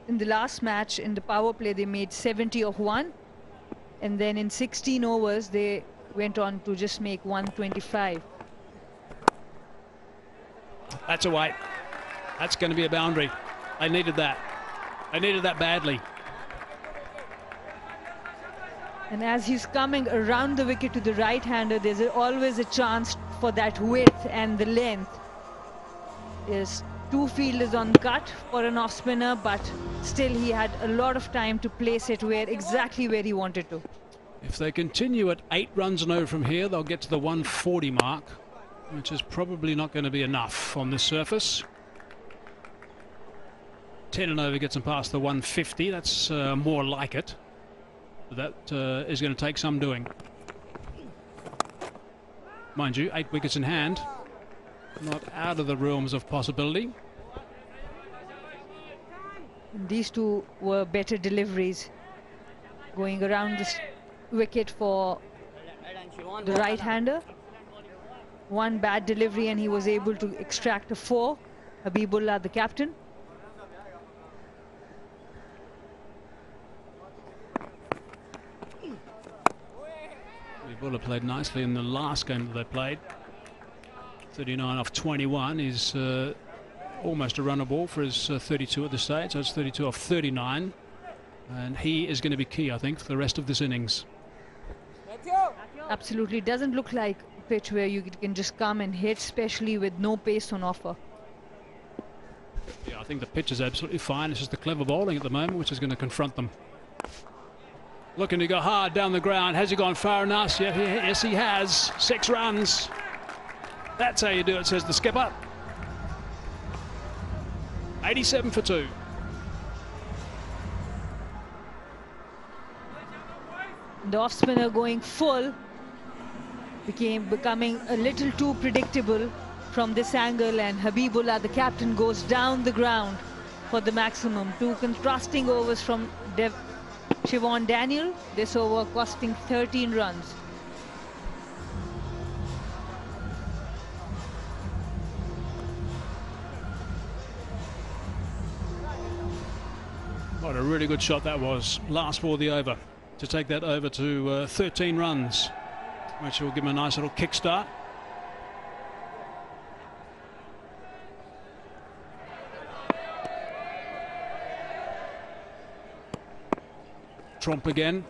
in the last match, in the power play, they made 70 of 1. And then in 16 overs, they went on to just make 125. That's a white. That's going to be a boundary. They needed that. They needed that badly. And as he's coming around the wicket to the right-hander, there's always a chance for that width and the length. There's 2 fielders on cut for an off-spinner, but still he had a lot of time to place it exactly where he wanted to. If they continue at 8 runs and over from here, they'll get to the 140 mark, which is probably not going to be enough on this surface. 10 and over gets them past the 150. That's more like it. That is going to take some doing. Mind you, 8 wickets in hand. Not out of the realms of possibility. These 2 were better deliveries, going around this wicket for the right-hander. 1 bad delivery and he was able to extract a 4. Habibullah, the captain. Habibullah played nicely in the last game that they played. 39 off 21 is almost a runner ball for his 32 at this stage, so it's 32 off 39. And he is going to be key, I think, for the rest of this innings. Absolutely. Doesn't look like a pitch where you can just come and hit, especially with no pace on offer. Yeah, I think the pitch is absolutely fine. It's just the clever bowling at the moment which is going to confront them. Looking to go hard down the ground. Has he gone far enough? Yeah, yes, he has. 6 runs. That's how you do it, says the skipper. 87 for 2. The off-spinner going full becoming a little too predictable from this angle, and Habibullah, the captain, goes down the ground. for the maximum. Two contrasting overs from Siobhan Daniel. This over costing 13 runs. What a really good shot that was. Last for the over. To take that over to 13 runs, which will give him a nice little kickstart. Trump again.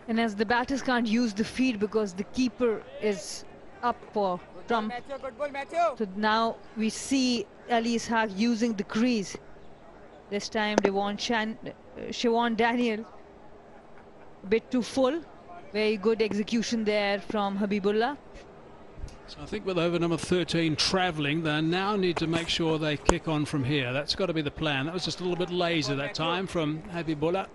And as the batters can't use the feed because the keeper is up for Trump. So now we see Ali Ishaq using the crease. This time they want Siobhan Daniel a bit too full. Very good execution there from Habibullah. So I think with over number 13 travelling, they now need to make sure they kick on from here. That's got to be the plan. That was just a little bit lazy that time from Habibullah.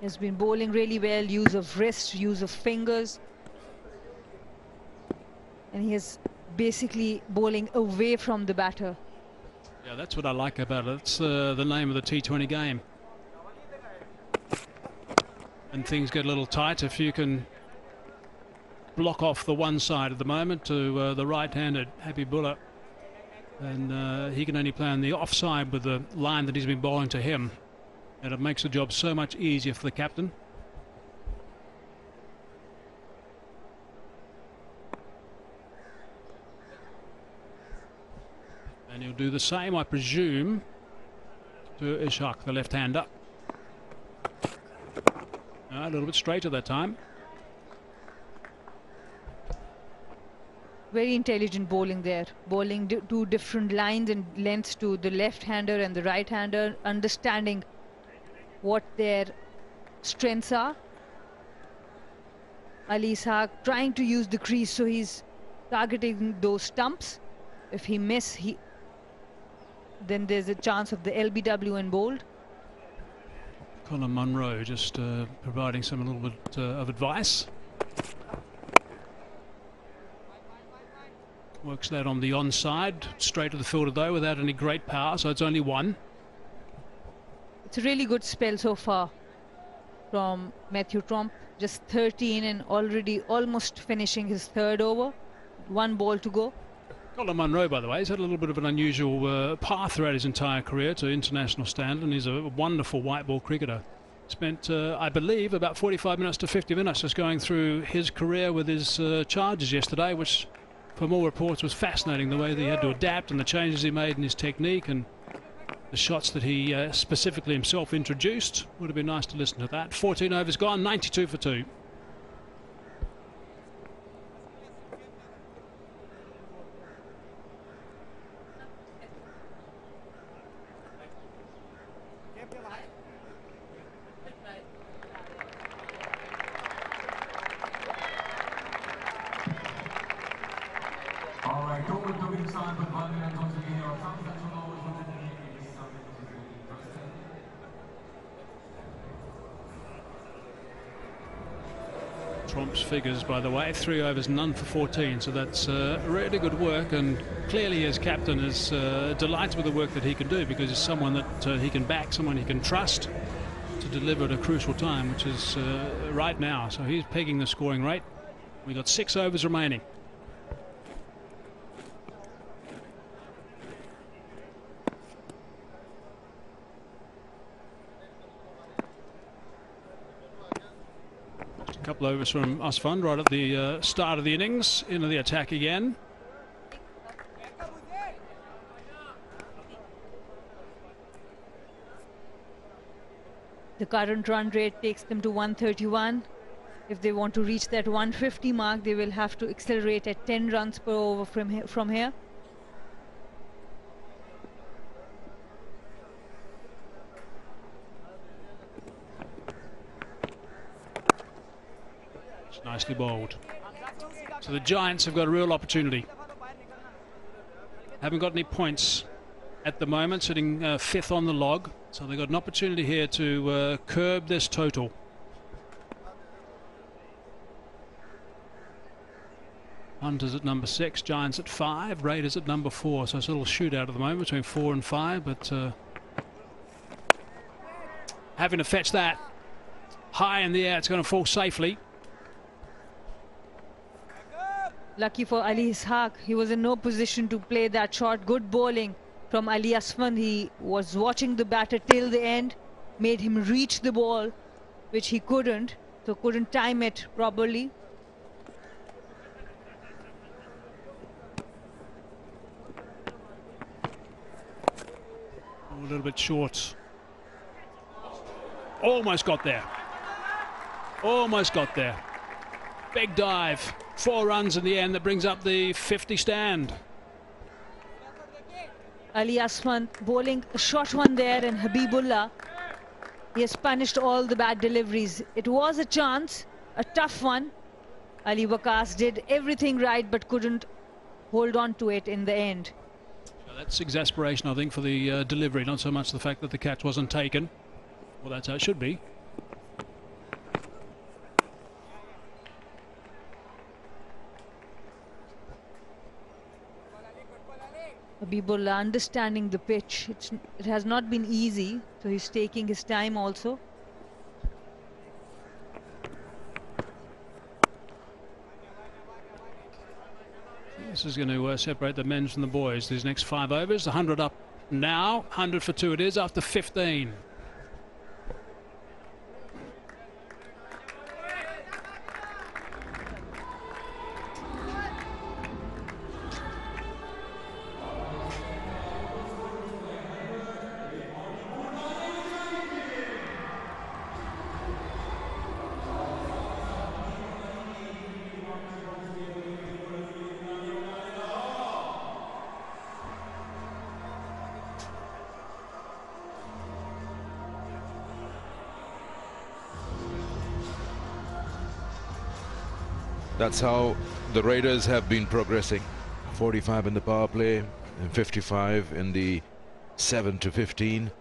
Has been bowling really well, use of wrist, use of fingers. And he is basically bowling away from the batter. Yeah, that's what I like about it. It's the name of the T20 game. And things get a little tight if you can block off the one side at the moment to the right-handed Habibullah. And he can only play on the offside with the line that he's been bowling to him. And it makes the job so much easier for the captain. And he'll do the same, I presume, to Ishaq, the left-hander. A little bit straighter that time. Very intelligent bowling there. Bowling two different lines and lengths to the left-hander and the right-hander, understanding what their strengths are. Ali Ishaq trying to use the crease, so he's targeting those stumps. If he misses, then there's a chance of the LBW and bowled. Colin Munro just providing some a little bit of advice. Works that on the onside, straight to the fielder though, without any great power, so it's only one. It's a really good spell so far from Matthew Trump. Just 13 and already almost finishing his third over. One ball to go. Colin Munro, by the way, has had a little bit of an unusual path throughout his entire career to international standard, and he's a wonderful white ball cricketer. Spent, I believe, about 45 minutes to 50 minutes just going through his career with his charges yesterday, which, from all reports, was fascinating, the way that he had to adapt and the changes he made in his technique and the shots that he specifically himself introduced. Would have been nice to listen to that. 14 overs gone, 92 for 2. Trump's figures, by the way, 3 overs, none for 14, so that's really good work, and clearly as captain is delighted with the work that he can do, because he's someone that he can back, someone he can trust to deliver at a crucial time, which is right now. So he's pegging the scoring rate. We've got 6 overs remaining. Couple overs from Asfand right at the start of the innings. Into the attack again. The current run rate takes them to 131. If they want to reach that 150 mark, they will have to accelerate at 10 runs per over from here. Nicely bowled. So the Giants have got a real opportunity. Haven't got any points at the moment, sitting 5th on the log. So they've got an opportunity here to curb this total. Hunters at number 6, Giants at 5, Raiders at number 4. So it's a little shootout at the moment between 4 and 5, but having to fetch that high in the air, it's going to fall safely. Lucky for Ali Ishaq, he was in no position to play that shot. Good bowling from Ali Asman. He was watching the batter till the end, made him reach the ball, which he couldn't, so couldn't time it properly. A little bit short. Almost got there. Almost got there. Big dive. 4 runs in the end. That brings up the 50 stand. Ali Asman bowling a short one there, and Habibullah, he has punished all the bad deliveries. It was a chance, a tough one. Ali Waqas did everything right but couldn't hold on to it in the end. That's exasperation, I think, for the delivery, not so much the fact that the catch wasn't taken. Well, that's how it should be. Habibullah understanding the pitch. It has not been easy, so he's taking his time also. This is going to separate the men from the boys. These next 5 overs, 100 up now, 100 for 2 it is after 15. That's how the Raiders have been progressing. 45 in the power play and 55 in the 7 to 15.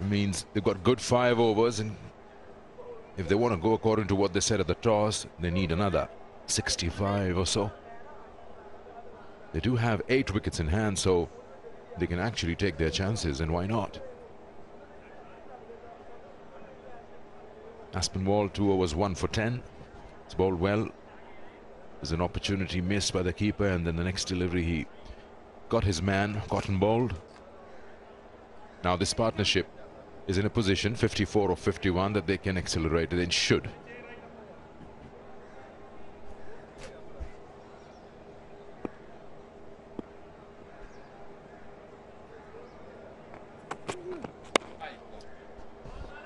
It means they've got good 5 overs, and if they want to go according to what they said at the toss, they need another 65 or so. They do have 8 wickets in hand, so they can actually take their chances, and why not? Aspinwall 2 overs 1 for 10. It's bowled well. There's an opportunity missed by the keeper, and then the next delivery he got his man cotton bowled. Now this partnership is in a position, 54 or 51, that they can accelerate. They should.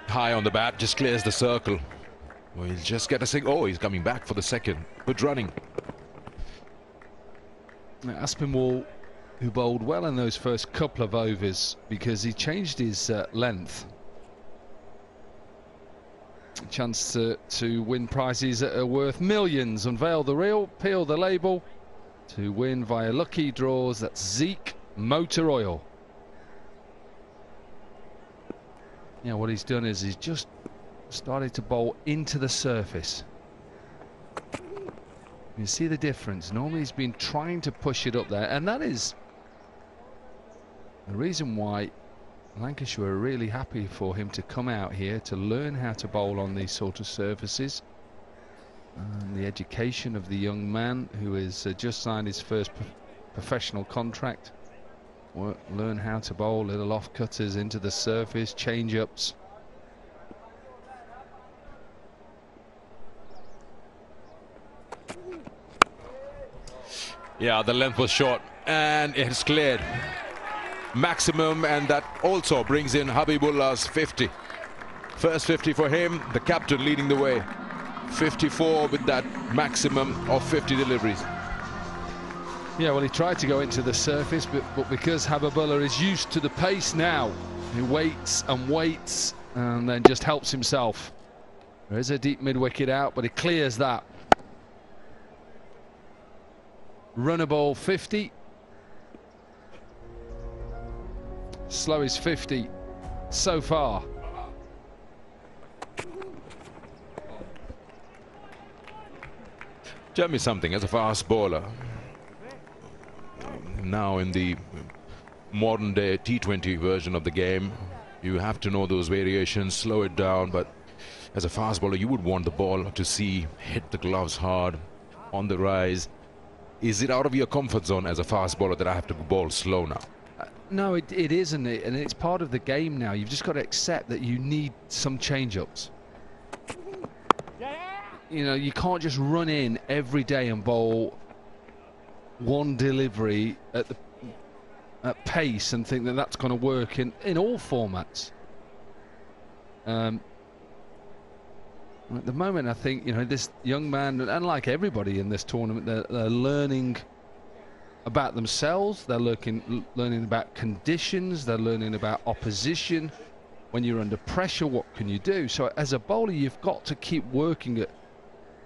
High on the bat, just clears the circle. Well, he'll just get a single. Oh, he's coming back for the second. Good running. Aspinwall, who bowled well in those first couple of overs because he changed his length. Chance to win prizes that are worth millions. Unveil the reel, peel the label to win via lucky draws. That's Zeke Motor Oil. Yeah, what he's done is he's just started to bowl into the surface. You see the difference. Normally he's been trying to push it up there, and that is the reason why Lancashire are really happy for him to come out here to learn how to bowl on these sort of surfaces. And the education of the young man who has just signed his first professional contract. Learn how to bowl little off-cutters into the surface, change-ups. Yeah, the length was short and it's cleared. Maximum, and that also brings in Habibullah's 50. First 50 for him, the captain leading the way. 54 with that maximum of 50 deliveries. Yeah, well, he tried to go into the surface, but because Habibullah is used to the pace now, he waits and waits and then just helps himself. There is a deep mid-wicket out, but he clears that. Runner ball 50. Slowest 50 so far. Tell me something, as a fast bowler, now in the modern day T20 version of the game, you have to know those variations, slow it down, but as a fast bowler you would want the ball to see hit the gloves hard, on the rise. Is it out of your comfort zone as a fast bowler that I have to bowl slow now? No, it isn't, and it's part of the game now. You've just got to accept that you need some change-ups. You know, you can't just run in every day and bowl one delivery at pace and think that that's going to work in all formats. At the moment, I think, you know, this young man, and like everybody in this tournament, they're learning about themselves, they're learning about conditions, they're learning about opposition. When you're under pressure, what can you do? So as a bowler, you've got to keep working at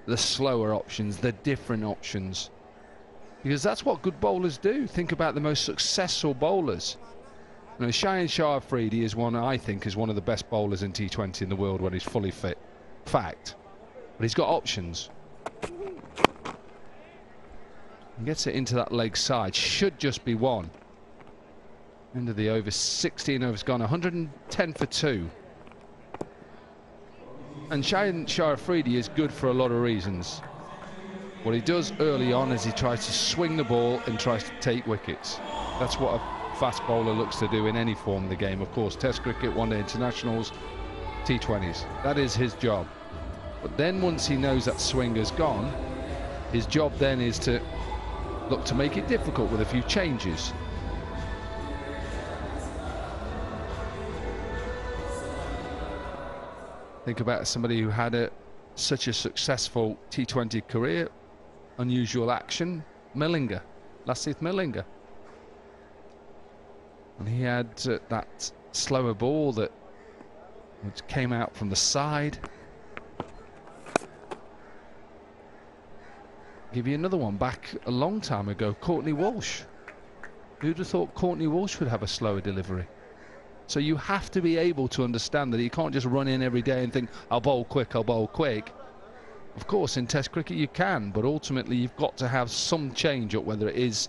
the slower options, the different options, because that's what good bowlers do. Think about the most successful bowlers. You know, Shaheen Shah Afridi is one, I think, is one of the best bowlers in T20 in the world when he's fully fit. Fact. But he's got options. He gets it into that leg side. Should just be one. End of the over. 16 overs gone. 110 for 2. And Shaheen Shah Afridi is good for a lot of reasons. What he does early on is he tries to swing the ball and tries to take wickets. That's what a fast bowler looks to do in any form of the game. Of course, Test cricket, one-day internationals, T20s. That is his job. But then once he knows that swing has gone, his job then is to look to make it difficult with a few changes. Think about somebody who had such a successful T20 career, unusual action, Millinger, Lasith Millinger. And he had that slower ball which came out from the side. Give you another one back a long time ago, Courtney Walsh. Who'd have thought Courtney Walsh would have a slower delivery? So you have to be able to understand that you can't just run in every day and think, I'll bowl quick, I'll bowl quick. Of course, in Test cricket you can, but ultimately you've got to have some change up, whether it is,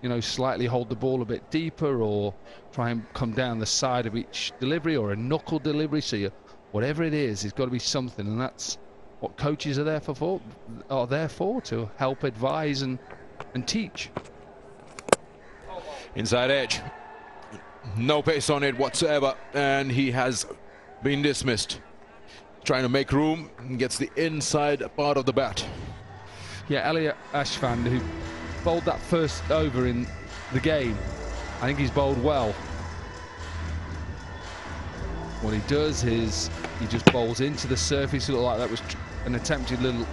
you know, slightly hold the ball a bit deeper or try and come down the side of each delivery, or a knuckle delivery. So whatever it is, it's got to be something, and that's what coaches are there for, to help advise and teach. Inside edge. No pace on it whatsoever, and he has been dismissed. Trying to make room, gets the inside part of the bat. Yeah, Elliot Ashfand, who bowled that first over in the game, I think he's bowled well. What he does is he just bowls into the surface. It looked like that was an attempted little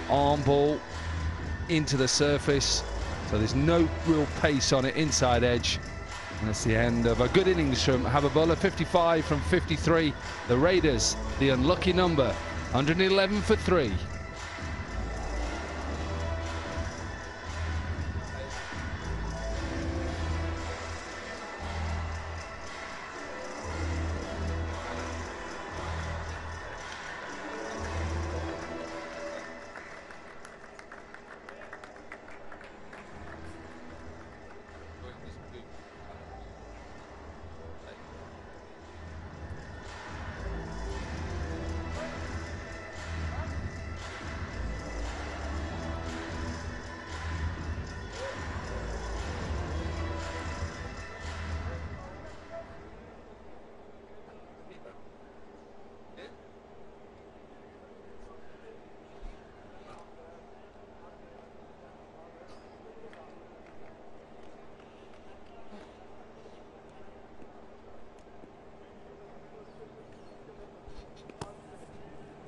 arm ball into the surface. So there's no real pace on it, inside edge. And that's the end of a good innings from Habibullah. 55 from 53. The Raiders, the unlucky number, 111 for 3.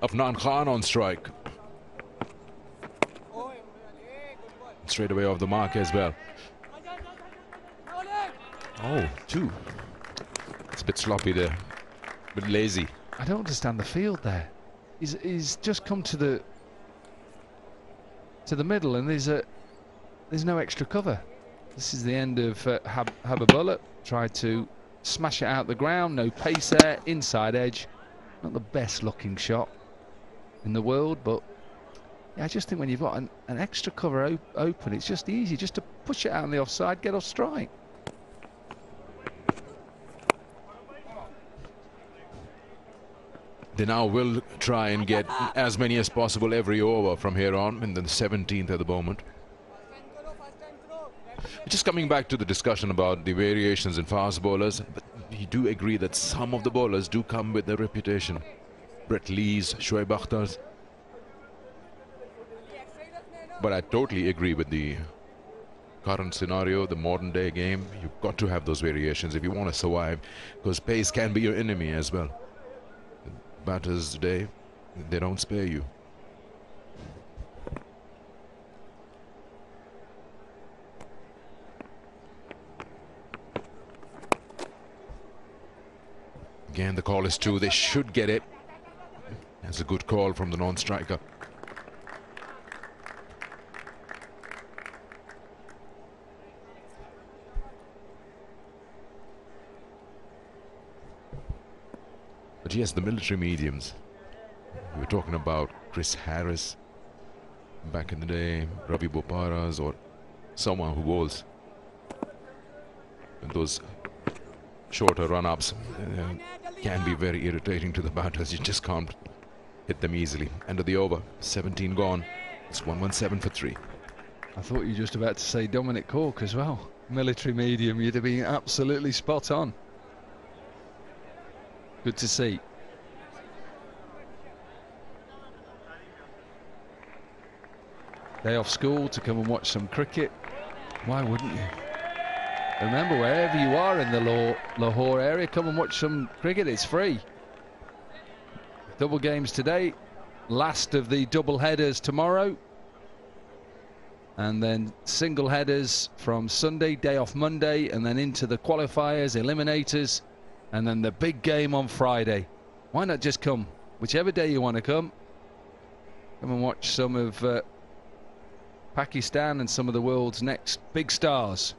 Afnan Khan on strike. Straight away off the mark as well. Oh, 2. It's a bit sloppy there, a bit lazy. I don't understand the field there. He's just come to the middle, and there's no extra cover. This is the end of Habibullah. Tried to smash it out the ground. No pace there. Inside edge. Not the best looking shot in the world, but Yeah, I just think when you've got an extra cover open, it's just easy just to push it out on the offside, get off strike. They now will try and get as many as possible every over from here on, in the 17th at the moment. Just coming back to the discussion about the variations in fast bowlers, but you do agree that some of the bowlers do come with their reputation. Brett Lee's, Shoaib Akhtar's. But I totally agree with the current scenario, the modern day game. You've got to have those variations if you want to survive, because pace can be your enemy as well. Batters today, they don't spare you. Again, the call is 2. They should get it. That's a good call from the non-striker. But yes, the military mediums. We were talking about Chris Harris back in the day, Ravi Boparas, or someone who bowls those shorter run-ups can be very irritating to the batters. You just can't hit them easily. End of the over, 17 gone. It's 117 for 3. I thought you were just about to say Dominic Cork as well. Military medium, you'd have been absolutely spot on. Good to see. Day off school to come and watch some cricket. Why wouldn't you? Remember, wherever you are in the Lahore area, come and watch some cricket. It's free. Double games today. Last of the double headers tomorrow. And then single headers from Sunday, day off Monday, and then into the qualifiers, eliminators. And then the big game on Friday. Why not just come? Whichever day you want to come. Come and watch some of Pakistan and some of the world's next big stars.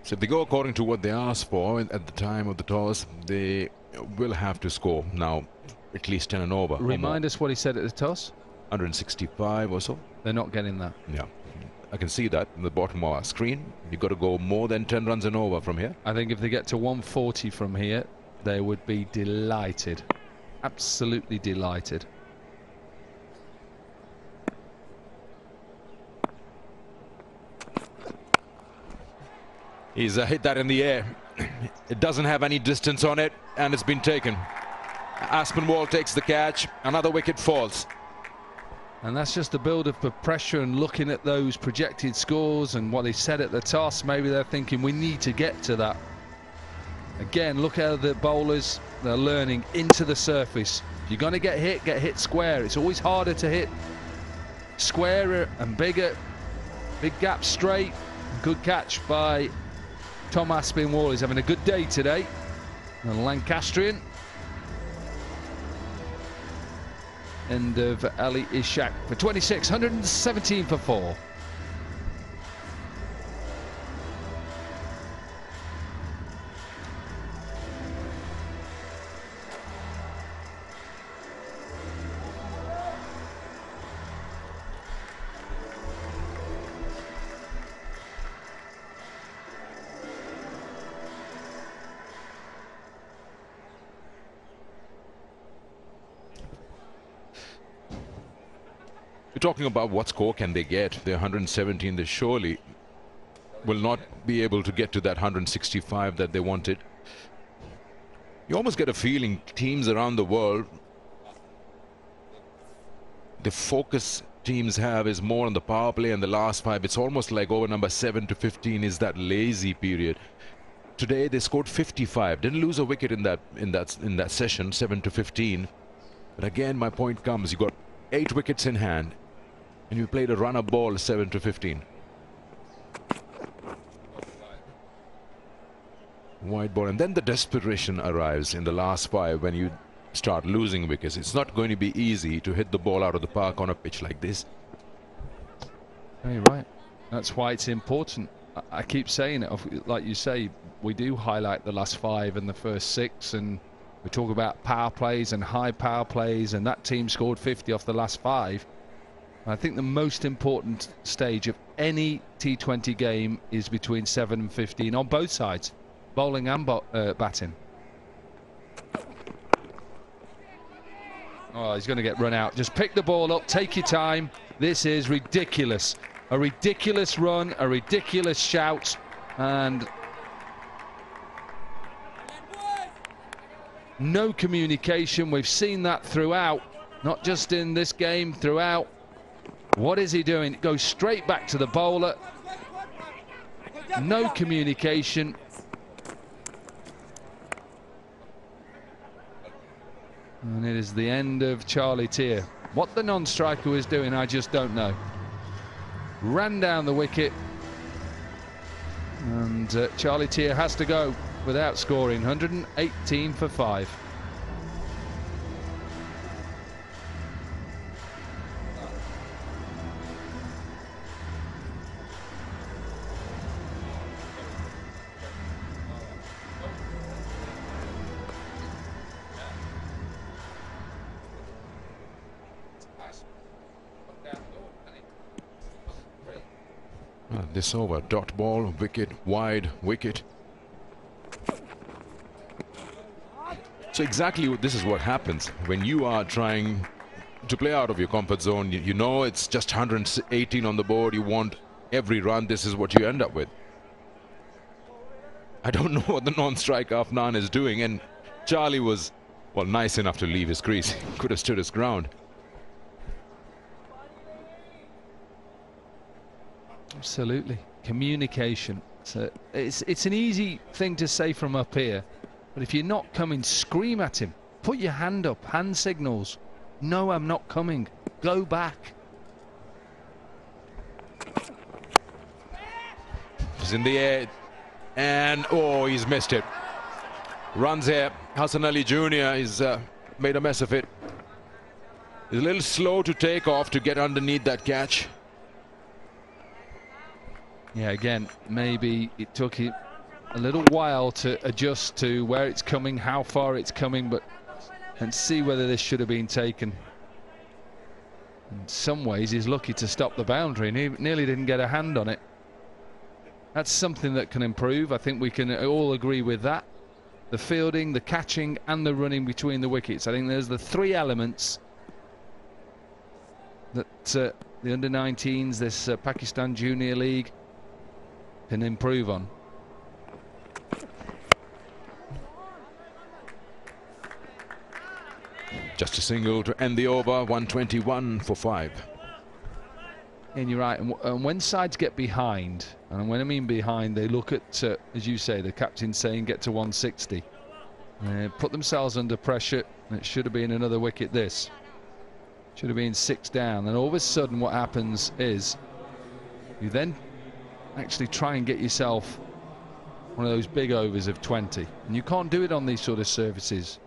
So if they go according to what they asked for at the time of the toss, they will have to score now at least 10 and over. Remind us what he said at the toss. 165 or so. They're not getting that. Yeah, I can see that in the bottom of our screen. You've got to go more than 10 runs and over from here. I think if they get to 140 from here, they would be delighted. Absolutely delighted. He's hit that in the air. It doesn't have any distance on it, and it's been taken. Aspinwall takes the catch. Another wicket falls. And that's just the build-up of pressure and looking at those projected scores and what they said at the toss. Maybe they're thinking we need to get to that. Again, look at the bowlers. They're learning into the surface. If you're going to get hit square. It's always harder to hit squarer and bigger. Big gap straight. Good catch by Tom Aspinwall. He's having a good day today. And Lancastrian. End of Ali Ishaq for 26, 117 for 4. Talking about what score can they get, they're 117. They surely will not be able to get to that 165 that they wanted. You almost get a feeling teams around the world, the focus teams have is more on the power play and the last 5. It's almost like over number 7 to 15 is that lazy period. Today they scored 55, didn't lose a wicket in that session, 7 to 15. But again, my point comes, you got 8 wickets in hand. And you played a run-up ball 7 to 15. Wide ball, and then the desperation arrives in the last 5 when you start losing wickets. It's not going to be easy to hit the ball out of the park on a pitch like this. You're right. That's why it's important. I keep saying it, like you say, we do highlight the last 5 and the first 6, and we talk about power plays and high power plays, and that team scored 50 off the last 5. I think the most important stage of any T20 game is between 7 and 15 on both sides, bowling and batting. Oh, he's going to get run out. Just pick the ball up, take your time. This is ridiculous. A ridiculous run, a ridiculous shout, and no communication. We've seen that throughout, not just in this game, throughout. What is he doing? It goes straight back to the bowler. No communication. And it is the end of Charlie Tier. What the non-striker was doing, I just don't know. Ran down the wicket. And Charlie Tier has to go without scoring. 118 for 5. This over, dot ball, wicket, wide, wicket. So exactly this is what happens when you are trying to play out of your comfort zone. You know it's just 118 on the board. You want every run. This is what you end up with. I don't know what the non-striker Afnan is doing, and Charlie was, well, nice enough to leave his crease. Could have stood his ground. Absolutely. Communication. So it's an easy thing to say from up here, but if you're not coming, scream at him. Put your hand up, hand signals. No, I'm not coming. Go back. He's in the air, and oh, he's missed it. Runs here. Hassan Ali Jr. is made a mess of it. He's a little slow to take off to get underneath that catch. Yeah, again, maybe it took him a little while to adjust to where it's coming, how far it's coming, and see whether this should have been taken. In some ways, he's lucky to stop the boundary, and he nearly didn't get a hand on it. That's something that can improve. I think we can all agree with that. The fielding, the catching, and the running between the wickets. I think there's the 3 elements that the under-19s, this Pakistan Junior League, can improve on. Just a single to end the over. 121 for 5. And you're right. And when sides get behind, and when I mean behind, they look at, as you say, the captain saying get to 160. Put themselves under pressure. And it should have been another wicket. This should have been 6 down. And all of a sudden, what happens is you then actually try and get yourself one of those big overs of 20, and you can't do it on these sort of surfaces.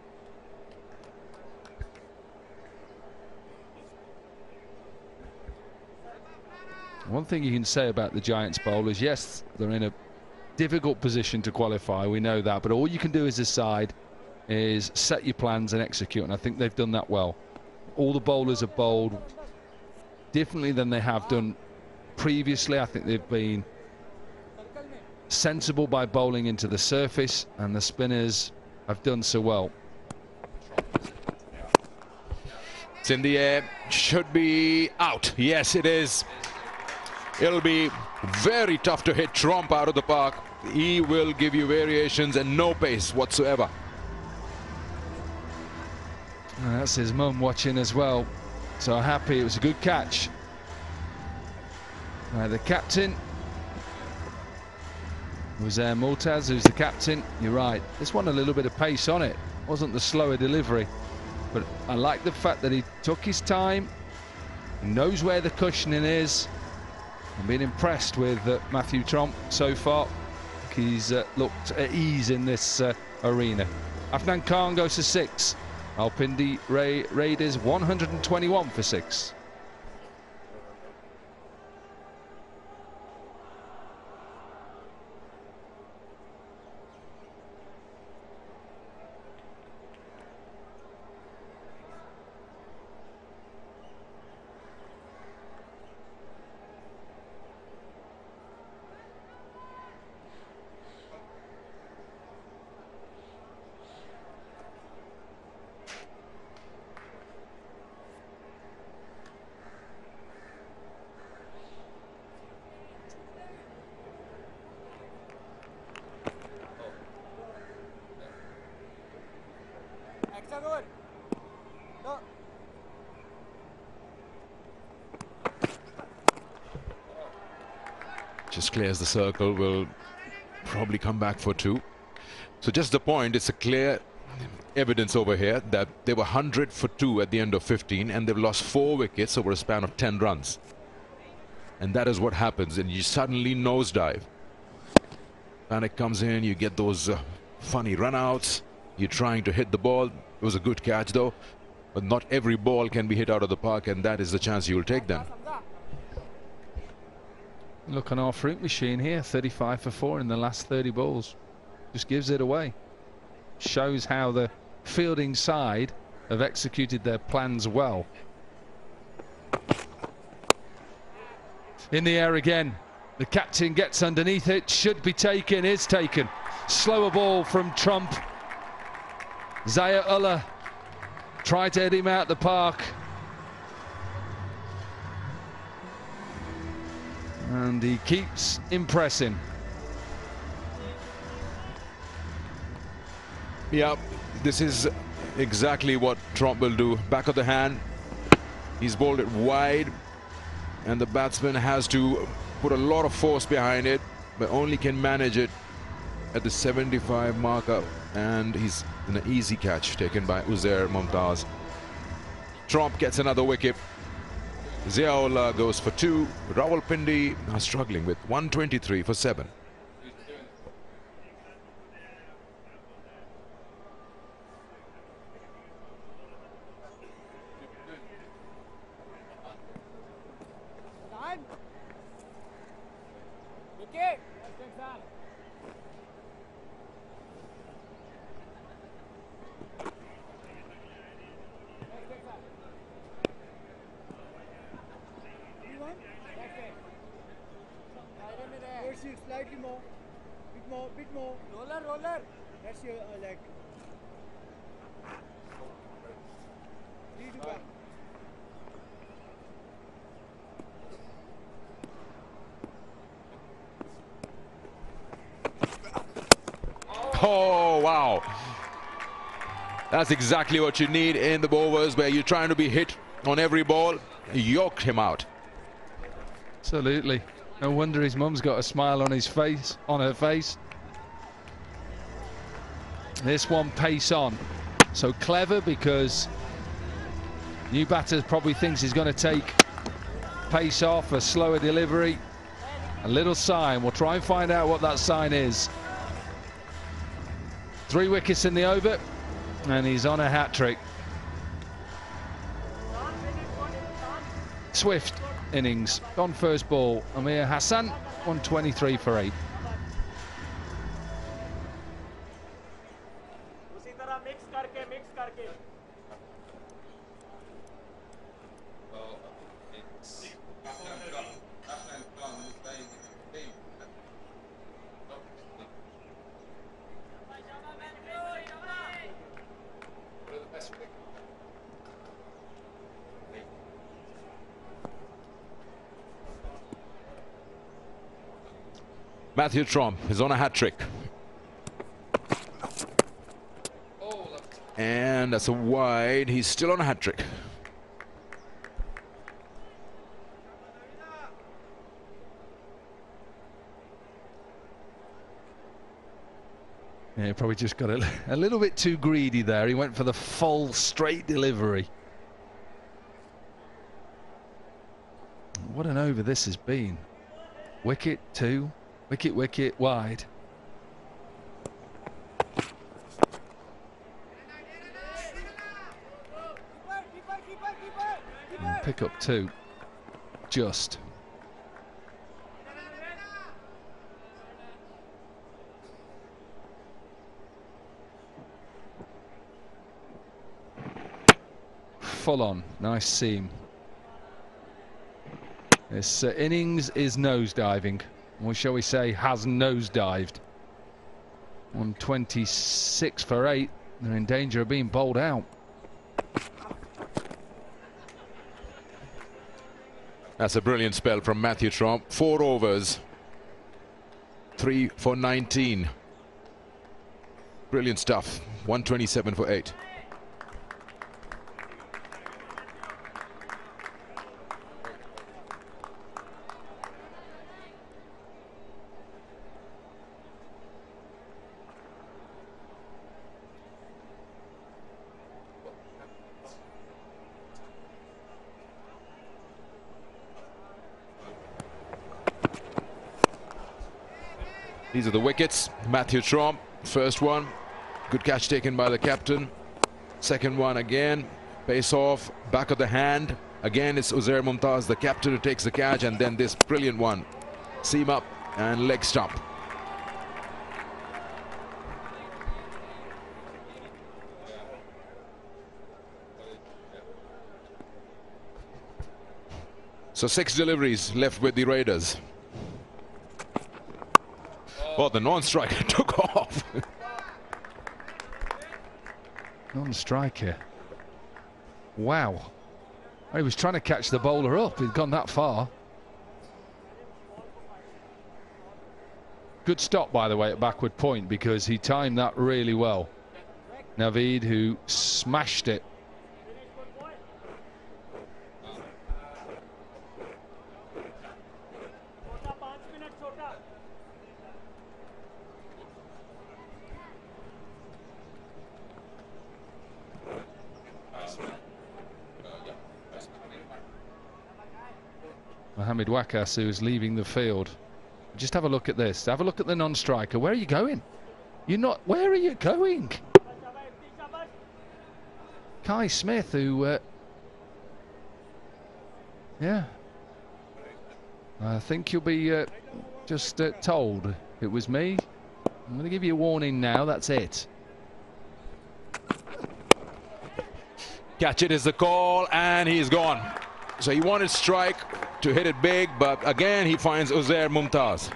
One thing you can say about the Giants bowlers, yes, they're in a difficult position to qualify, we know that, but all you can do as a side is set your plans and execute, and I think they've done that well. All the bowlers have bowled differently than they have done previously. I think they've been sensible by bowling into the surface, and the spinners have done so well. It's in the air, should be out. Yes, it is. It'll be very tough to hit Trump out of the park. He will give you variations and no pace whatsoever. And that's his mum watching as well, so happy. It was a good catch. The captain was Multaz, who's the captain. You're right, this one a little bit of pace on it. Wasn't the slower delivery, but I like the fact that he took his time, knows where the cushioning is. I've been impressed with Matthew Trump so far. he's looked at ease in this arena. Afnan Khan goes to 6. Rawalpindi Raiders 121 for 6. Just clears the circle, will probably come back for 2. So just the point, it's a clear evidence over here that they were 100 for 2 at the end of 15 and they've lost 4 wickets over a span of 10 runs. And that is what happens, and you suddenly nosedive. Panic comes in, you get those funny run-outs, you're trying to hit the ball. It was a good catch though, but not every ball can be hit out of the park, and that is the chance you will take then. Look on our fruit machine here, 35 for 4 in the last 30 balls. Just gives it away. Shows how the fielding side have executed their plans well. In the air again. The captain gets underneath it. Should be taken, is taken. Slower ball from Trump. Zaya-Ullah tried to head him out the park. And he keeps impressing. Yeah, this is exactly what Trump will do. Back of the hand, he's bowled it wide, and the batsman has to put a lot of force behind it, but only can manage it at the 75 marker, and he's an easy catch taken by Uzair Mumtaz. Trump gets another wicket. Zia-Ullah goes for 2. Rawalpindi are struggling with 123 for 7. Slightly more, bit more. Roller. That's your leg. Oh, wow. That's exactly what you need in the overs where you're trying to be hit on every ball. Yoked him out. Absolutely. No wonder his mum's got a smile on his face, on her face. This one pace on. So clever, because new batter probably thinks he's going to take pace off, a slower delivery. A little sign. We'll try and find out what that sign is. 3 wickets in the over, and he's on a hat-trick. Swift innings. On first ball, Amir Hassan, 123 for 8. Matthew Trump is on a hat-trick. And that's a wide. He's still on a hat-trick. Yeah, probably just got a little bit too greedy there. He went for the full straight delivery. What an over this has been. Wicket, 2. Wicket, wide. pick up 2. Just. Full on, nice seam. This innings is nosediving, or shall we say has nosedived. 126 for 8, they're in danger of being bowled out. That's a brilliant spell from Matthew Tromp. 4 overs, 3 for 19. Brilliant stuff. 127 for 8. These are the wickets. Matthew Tromp, first one. Good catch taken by the captain. Second one again. Pace off, back of the hand. Again, it's Uzair Mumtaz, the captain, who takes the catch. And then this brilliant one. Seam up and leg stump. So 6 deliveries left with the Raiders. Oh, the non-striker took off. Non-striker. Wow. He was trying to catch the bowler up. He'd gone that far. Good stop, by the way, at backward point, because he timed that really well. Naveed, who smashed it. Mohamed Wakas, who's leaving the field. Just have a look at this. Have a look at the non-striker. Where are you going? You're not. Where are you going? Kai Smith, who, yeah. I think you'll be just told it was me. I'm going to give you a warning now. That's it. Catch it is the call, and he's gone. So he wanted strike to hit it big, but again he finds Uzair Mumtaz.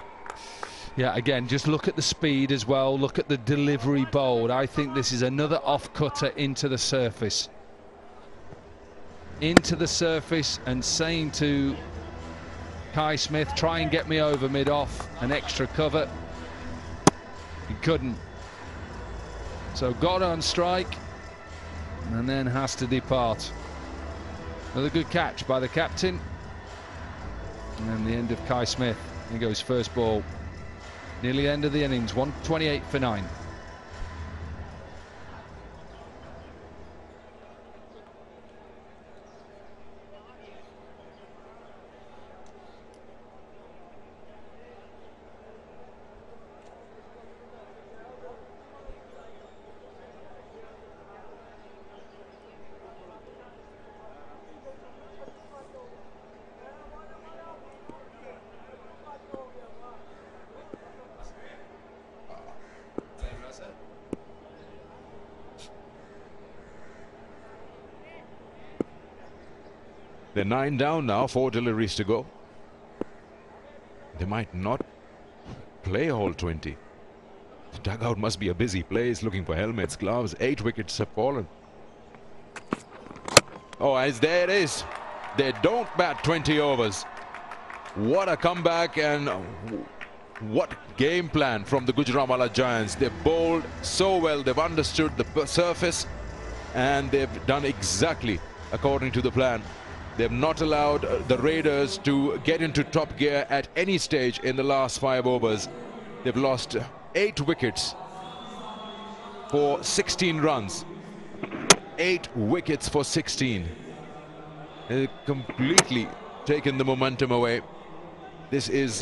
Yeah, again, just look at the speed as well. Look at the delivery bowled. I think this is another off-cutter into the surface. Into the surface, and saying to Kai Smith, try and get me over mid-off, an extra cover. He couldn't. So got on strike, and then has to depart. Another good catch by the captain. And the end of Kai Smith. Here goes first ball. Nearly end of the innings, 128 for 9. They're 9 down now, 4 deliveries to go. They might not play all 20. The dugout must be a busy place, looking for helmets, gloves. 8 wickets have fallen. Oh, as there it is. They don't bat 20 overs. What a comeback, and what game plan from the Gujranwala Giants. They've bowled so well, they've understood the surface, and they've done exactly according to the plan. They've not allowed the Raiders to get into top gear at any stage in the last 5 overs. They've lost 8 wickets for 16 runs. 8 wickets for 16. They've completely taken the momentum away. This is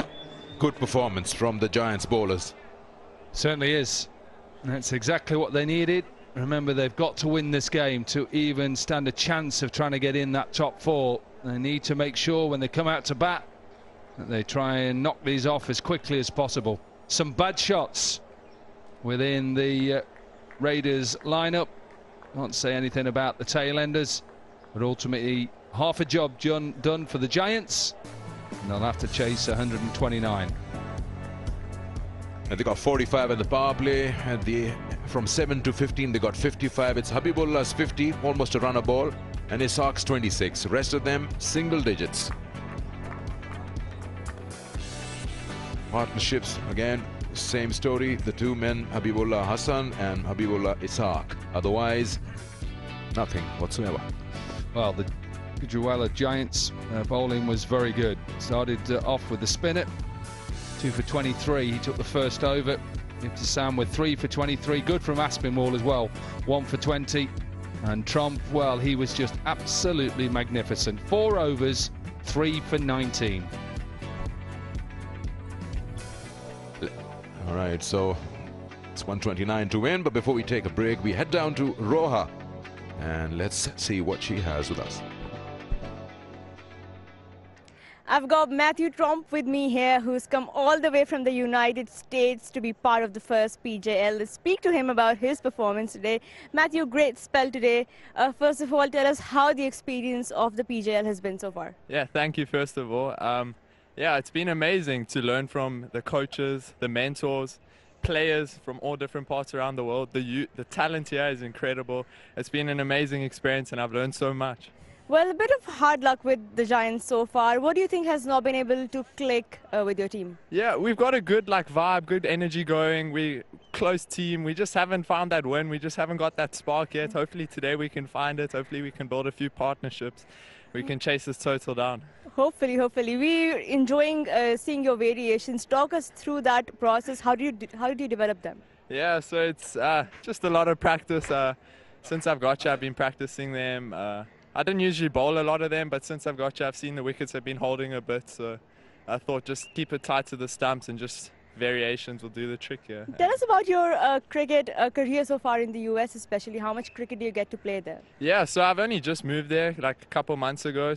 good performance from the Giants bowlers. Certainly is. That's exactly what they needed. Remember, they've got to win this game to even stand a chance of trying to get in that top 4. They need to make sure when they come out to bat that they try and knock these off as quickly as possible. Some bad shots within the Raiders lineup. Can't say anything about the tail-enders, but ultimately half a job done for the Giants, and they'll have to chase 129. And they got 45 at the power play. From 7 to 15, they got 55. It's Habibullah's 50, almost a runner ball, and Ishaq's 26. Rest of them, single digits. Partnerships, again, same story. The two men, Habibullah Hassan and Habibullah Ishaq. Otherwise, nothing whatsoever. Well, the Gujranwala Giants bowling was very good. Started off with the spinner, 2 for 23. He took the first over. Sam with 3 for 23. Good from Aspinwall as well, 1 for 20. And Trump, well, he was just absolutely magnificent. 4 overs, 3 for 19. All right, so it's 129 to win, but before we take a break, we head down to Roha and let's see what she has with us. I've got Matthew Tromp with me here, who's come all the way from the United States to be part of the first PJL. Let's speak to him about his performance today. Matthew, great spell today. First of all, tell us how the experience of the PJL has been so far. Yeah, thank you, first of all. Yeah, it's been amazing to learn from the coaches, the mentors, players from all different parts around the world. The talent here is incredible. It's been an amazing experience and I've learned so much. Well, a bit of hard luck with the Giants so far. What do you think has not been able to click with your team? Yeah, we've got a good vibe, good energy going. We close team. We just haven't found that win. We just haven't got that spark yet. Hopefully today we can find it. Hopefully we can build a few partnerships. We can chase this total down. Hopefully. We're enjoying seeing your variations. Talk us through that process. How do you develop them? Yeah, so it's just a lot of practice. Since I've got you, I've been practicing them. I don't usually bowl a lot of them, but since I've got you, I've seen the wickets have been holding a bit. So I thought just keep it tight to the stumps and just variations will do the trick here. Tell us about your cricket career so far in the US, especially. How much cricket do you get to play there? Yeah, so I've only just moved there like a couple months ago.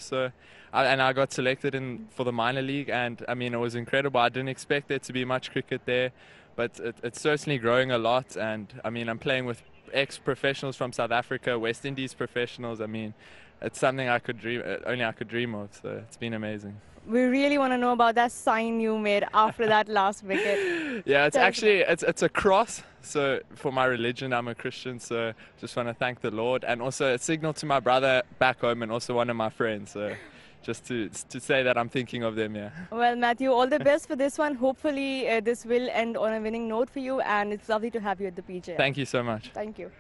I got selected for the minor league, and I mean it was incredible. I didn't expect there to be much cricket there, but it's certainly growing a lot. And I mean I'm playing with ex-professionals from South Africa, West Indies professionals. I mean it's something I could dream of. So it's been amazing. We really want to know about that sign you made after that last wicket. Yeah, it's a cross. So for my religion, I'm a Christian. So just want to thank the Lord, and also a signal to my brother back home, and also one of my friends. So just to say that I'm thinking of them. Yeah. Well, Matthew, all the best for this one. Hopefully, this will end on a winning note for you, and it's lovely to have you at the PJ. Thank you so much. Thank you.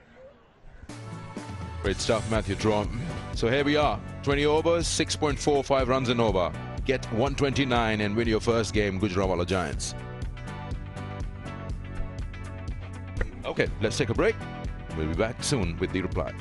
Great stuff, Matthew Tromp. So here we are, 20 overs, 6.45 runs an over. Get 129 and win your first game, Gujranwala Giants. Okay, let's take a break. We'll be back soon with the reply.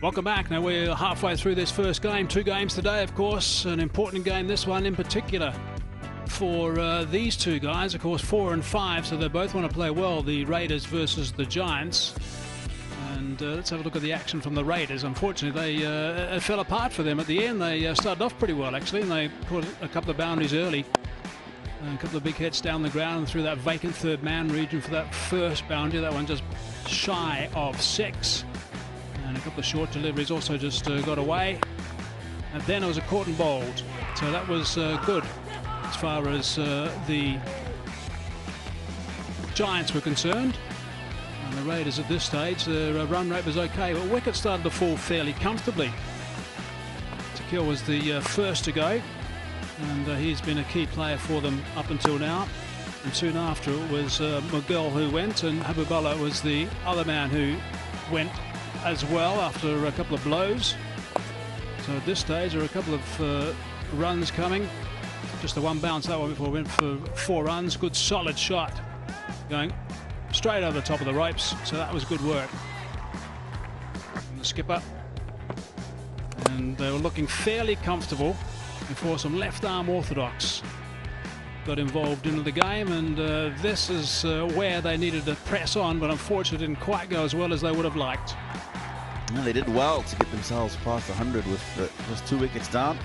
Welcome back. Now we're halfway through this first game. 2 games today, of course. An important game, this one in particular, for these 2 guys. Of course, 4 and 5, so they both want to play well. The Raiders versus the Giants. And let's have a look at the action from the Raiders. Unfortunately, it fell apart for them at the end. They started off pretty well, actually, and they put a couple of boundaries early. A couple of big hits down the ground and through that vacant third man region for that first boundary. That one just shy of 6. And a couple of short deliveries also just got away. And then it was a caught and bowled. So that was good as far as the Giants were concerned. And the Raiders at this stage, their run rate was okay, but wickets started to fall fairly comfortably. Takil was the first to go, and he's been a key player for them up until now. And soon after it was Miguel who went, and Habibullah was the other man who went as well after a couple of blows. So at this stage there are a couple of runs coming. Just the one bounce, that one before went for 4 runs. Good solid shot going straight over the top of the ropes, so that was good work from the skipper. And they were looking fairly comfortable before some left arm orthodox got involved into the game, and this is where they needed to press on, but unfortunately didn't quite go as well as they would have liked. Well, they did well to get themselves past 100 with just 2 wickets down,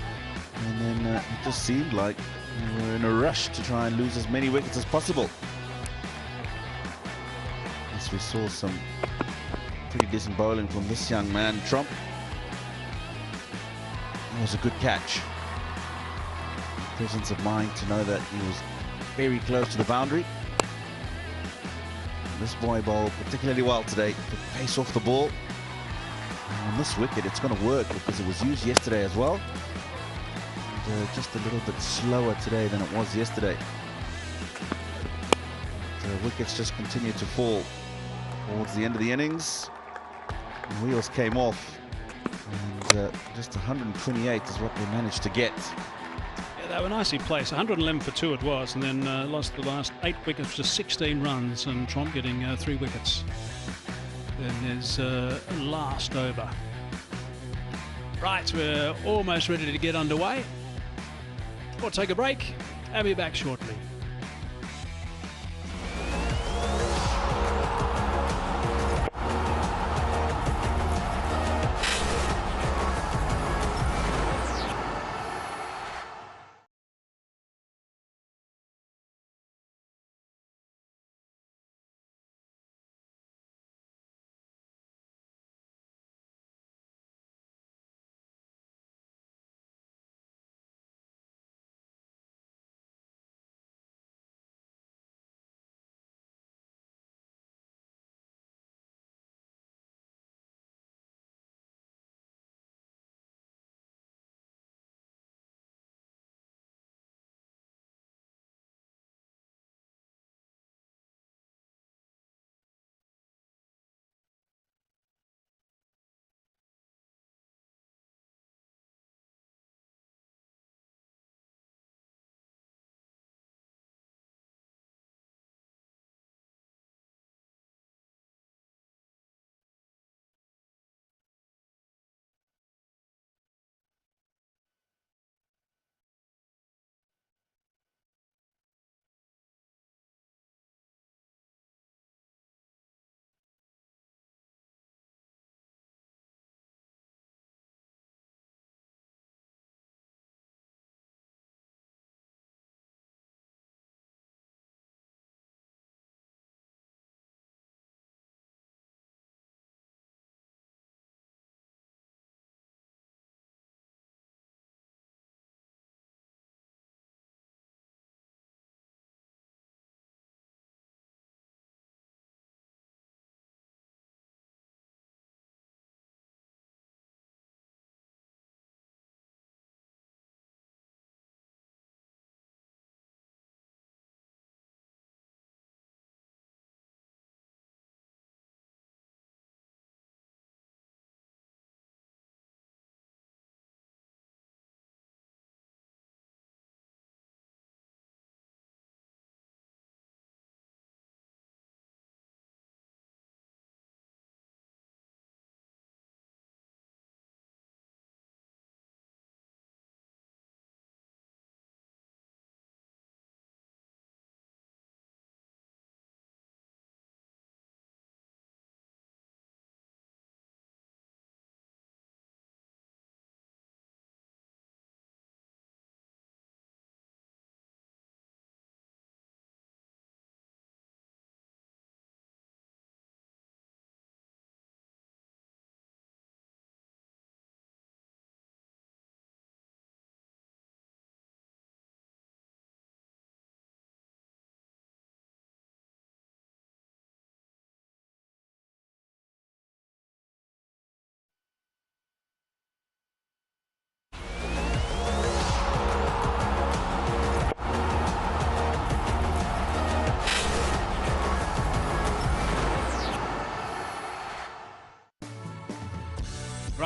and then it just seemed like they were in a rush to try and lose as many wickets as possible. Yes, we saw some pretty decent bowling from this young man, Trump. It was a good catch. Presence of mind to know that he was very close to the boundary. This boy bowled particularly well today. Took pace off the ball. And on this wicket, it's going to work because it was used yesterday as well. And, just a little bit slower today than it was yesterday. The wickets just continued to fall towards the end of the innings. The wheels came off, and just 128 is what they managed to get. Yeah, they were nicely placed. 111 for 2 it was, and then lost the last 8 wickets, just 16 runs, and Trump getting 3 wickets in his last over. Right, we're almost ready to get underway. We'll take a break and be back shortly.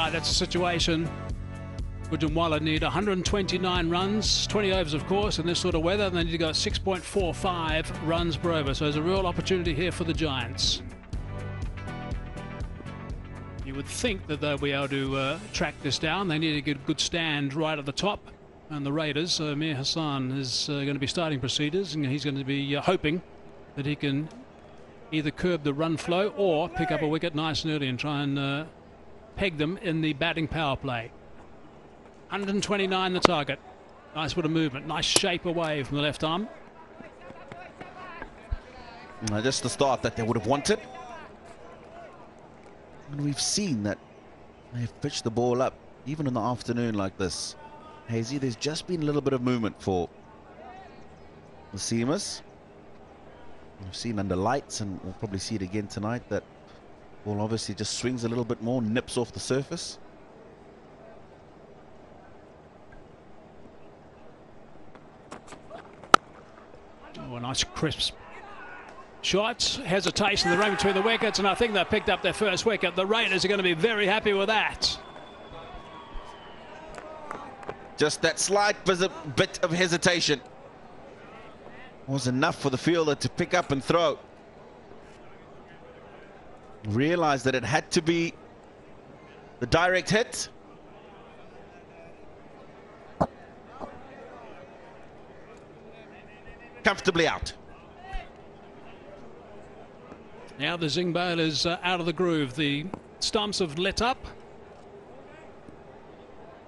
Right, that's the situation. Gujranwala need 129 runs, 20 overs of course, in this sort of weather, and they need to go 6.45 runs per over. So there's a real opportunity here for the Giants. You would think that they'll be able to track this down. They need to get a good stand right at the top. And the Raiders, Mir Hassan is going to be starting procedures, and he's going to be hoping that he can either curb the run flow or pick up a wicket nice and early and try and peg them in the batting power play. 129 the target. Nice bit of movement, nice shape away from the left arm. Just the start that they would have wanted. And we've seen that they've pitched the ball up, even in the afternoon like this. Hazy, there's just been a little bit of movement for the seamers. We've seen under lights, and we'll probably see it again tonight, that ball obviously just swings a little bit more, nips off the surface. Oh, a nice crisp shot. Hesitation in the run between the wickets, and I think they picked up their first wicket. The Raiders are going to be very happy with that. Just that slight bit of hesitation was enough for the fielder to pick up and throw. Realized that it had to be the direct hit. Comfortably out. Now the Zing ball is out of the groove. The stumps have lit up.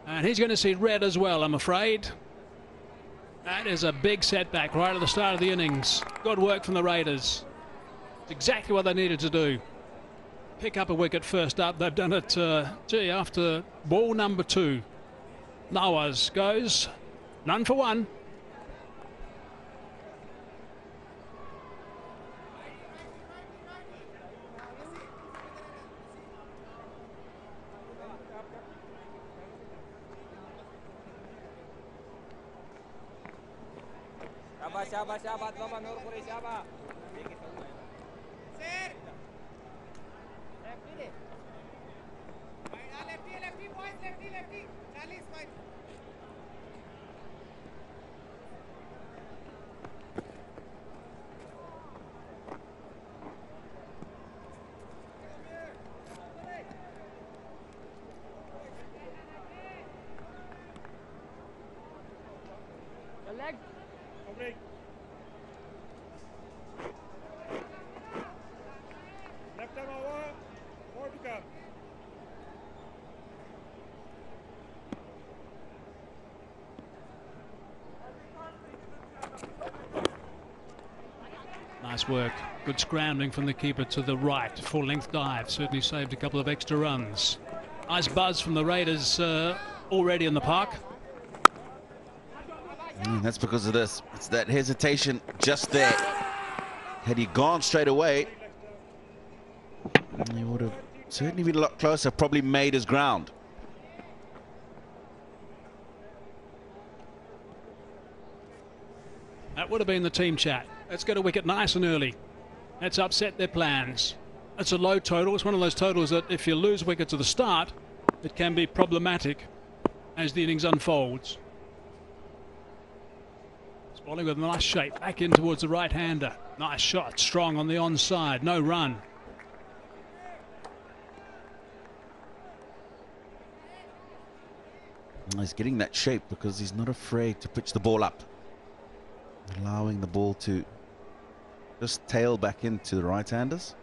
And he's going to see red as well, I'm afraid. That is a big setback right at the start of the innings. Good work from the Raiders. It's exactly what they needed to do. Pick up a wicket first up. They've done it, after ball number 2. Nawaz goes none for one. Left arm over, more to come. Nice work. Good scrambling from the keeper to the right. Full length dive. Certainly saved a couple of extra runs. Nice buzz from the Raiders already in the park. That's because of this. It's that hesitation just there. Had he gone straight away, he would have certainly been a lot closer, probably made his ground. That would have been the team chat. Let's get a wicket nice and early. Let's upset their plans. It's a low total. It's one of those totals that if you lose wickets at the start, it can be problematic as the innings unfolds. Bowling with a nice shape back in towards the right-hander. Nice shot, strong on the onside, no run. He's getting that shape because he's not afraid to pitch the ball up, allowing the ball to just tail back into the right-handers.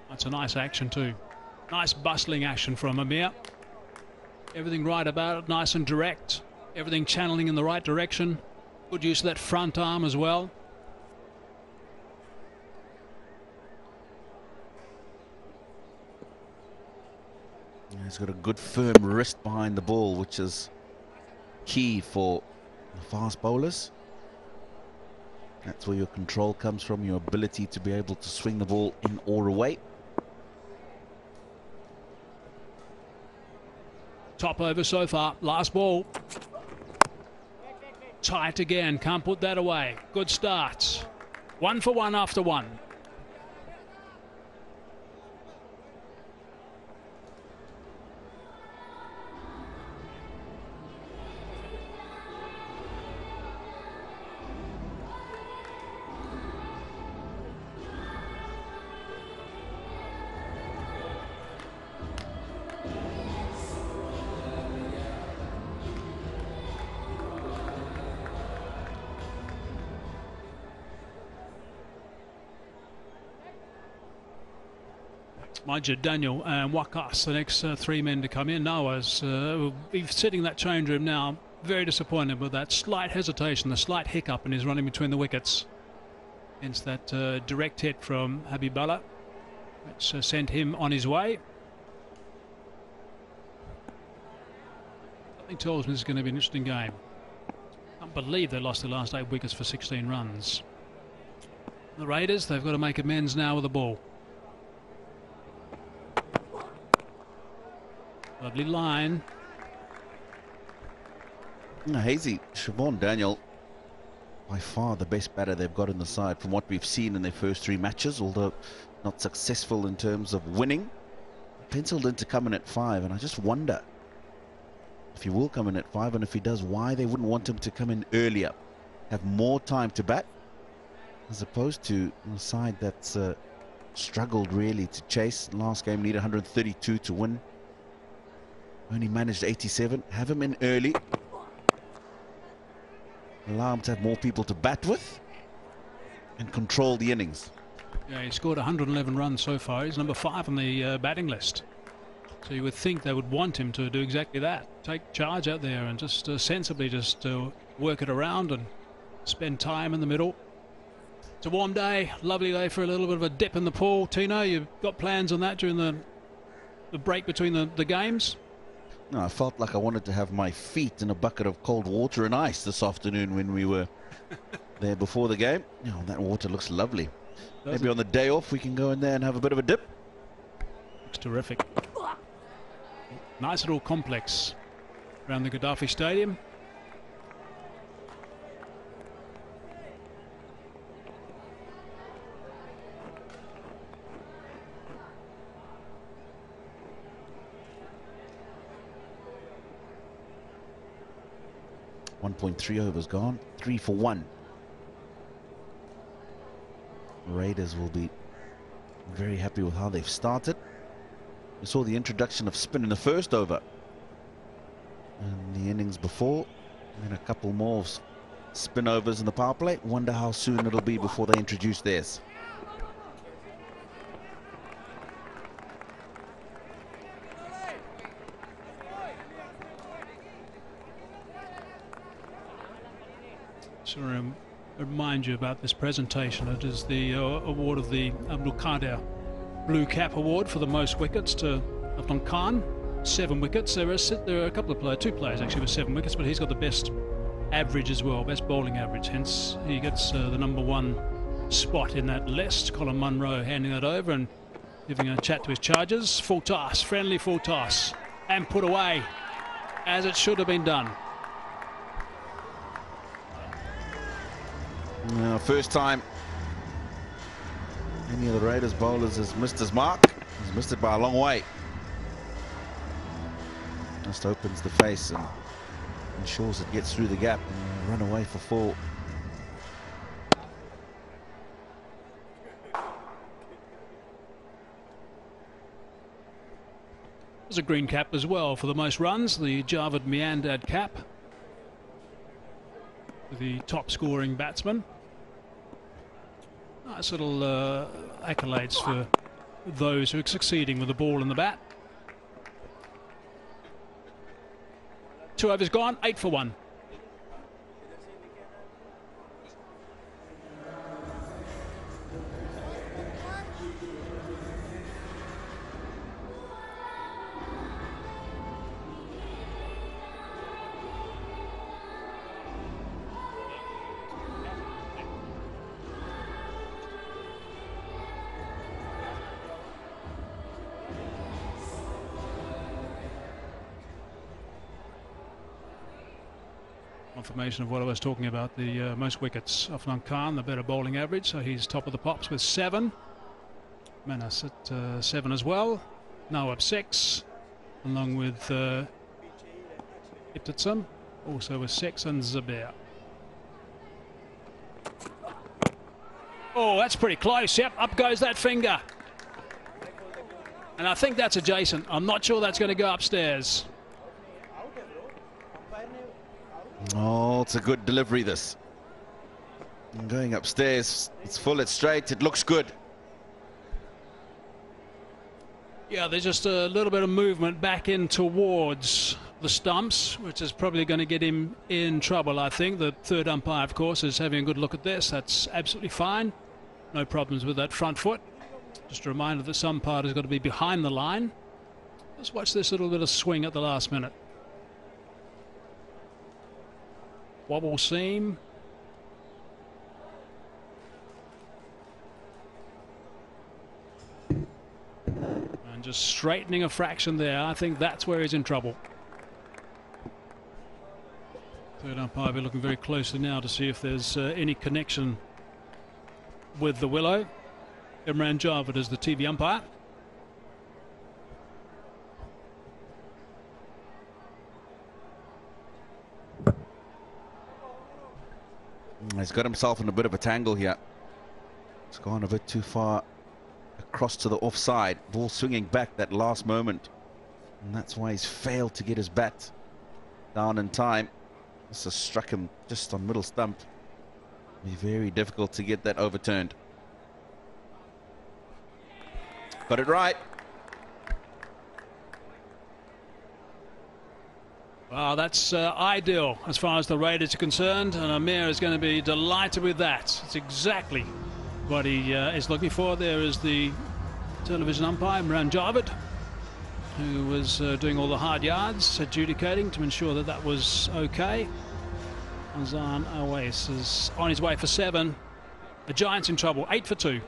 That's a nice action too. Nice bustling action from Amir. Everything right about it, nice and direct. Everything channeling in the right direction. Good use of that front arm as well. Yeah, he's got a good firm wrist behind the ball, which is key for the fast bowlers. That's where your control comes from, your ability to be able to swing the ball in or away. Top over so far. Last ball. Tight again. Can't put that away. Good start. 1 for 1 after 1. Mind you, Daniel and Wakas, the next 3 men to come in now, will be sitting in that change room now, very disappointed with that slight hesitation, the slight hiccup in his running between the wickets. Hence that direct hit from Habibullah, which sent him on his way. Something tells me this is going to be an interesting game. Can't believe they lost their last 8 wickets for 16 runs. The Raiders, they've got to make amends now with the ball. Lovely line. Hazy, Siobhan Daniel, by far the best batter they've got in the side from what we've seen in their first 3 matches, although not successful in terms of winning. Penciled in to come in at 5, and I just wonder if he will come in at 5, and if he does, why they wouldn't want him to come in earlier, have more time to bat, as opposed to a side that's struggled really to chase. Last game needed 132 to win. Only managed 87. Have him in early. Allow him to have more people to bat with and control the innings. Yeah, he scored 111 runs so far. He's number 5 on the batting list. So you would think they would want him to do exactly that. Take charge out there and just sensibly just work it around and spend time in the middle. It's a warm day, lovely day for a little bit of a dip in the pool. Tino, you've got plans on that during the break between the games? No, I felt like I wanted to have my feet in a bucket of cold water and ice this afternoon when we were there before the game. Oh, that water looks lovely. Maybe on the day off we can go in there and have a bit of a dip. Looks terrific. Nice little complex around the Gaddafi Stadium. .3 overs gone, 3 for 1. Raiders will be very happy with how they've started. We saw the introduction of spin in the first over and the innings before, and a couple more spin overs in the power play. Wonder how soon it'll be before they introduce theirs. So remind you about this presentation. It is the award of the Abdul Qadir Blue Cap Award for the most wickets to Abdul Khan. 7 wickets. There are a couple of players, 2 players actually with 7 wickets, but he's got the best average as well, best bowling average. Hence he gets the number 1 spot in that list. Colin Munro handing that over and giving a chat to his charges. Full toss, friendly full toss, and put away as it should have been done. First time any of the Raiders bowlers has missed his mark. He's missed it by a long way. Just opens the face and ensures it gets through the gap and run away for 4. There's a green cap as well for the most runs, the Javed Miandad cap, the top scoring batsman. Nice little accolades for those who are succeeding with the ball and the bat. 2 overs gone, 8 for 1. Confirmation of what I was talking about, the most wickets. Afnan Khan, the better bowling average, so he's top of the pops with 7. Manas at 7 as well. Nawab 6, along with Iptatsum, also with 6, and Zabir. Oh, that's pretty close. Yep, up goes that finger. And I think that's adjacent. I'm not sure that's going to go upstairs. Oh, it's a good delivery, this. And going upstairs, it's full, it's straight, it looks good. Yeah, there's just a little bit of movement back in towards the stumps, which is probably going to get him in trouble, I think. The third umpire, of course, is having a good look at this. That's absolutely fine. No problems with that front foot. Just a reminder that some part has got to be behind the line. Let's watch this little bit of swing at the last minute. Wobble seam. And just straightening a fraction there. I think that's where he's in trouble. Third umpire will be looking very closely now to see if there's any connection with the willow. Imran Javed is the TV umpire. He's got himself in a bit of a tangle here. It's gone a bit too far across to the offside. Ball swinging back that last moment. And that's why he's failed to get his bat down in time. This has struck him just on middle stump. It'll be very difficult to get that overturned. Got it right. Wow, that's ideal as far as the Raiders are concerned, and Amir is going to be delighted with that. It's exactly what he is looking for. There is the television umpire, Imran Javed, who was doing all the hard yards, adjudicating to ensure that that was okay. Arslan Ash is on his way for 7. The Giants in trouble, 8 for 2.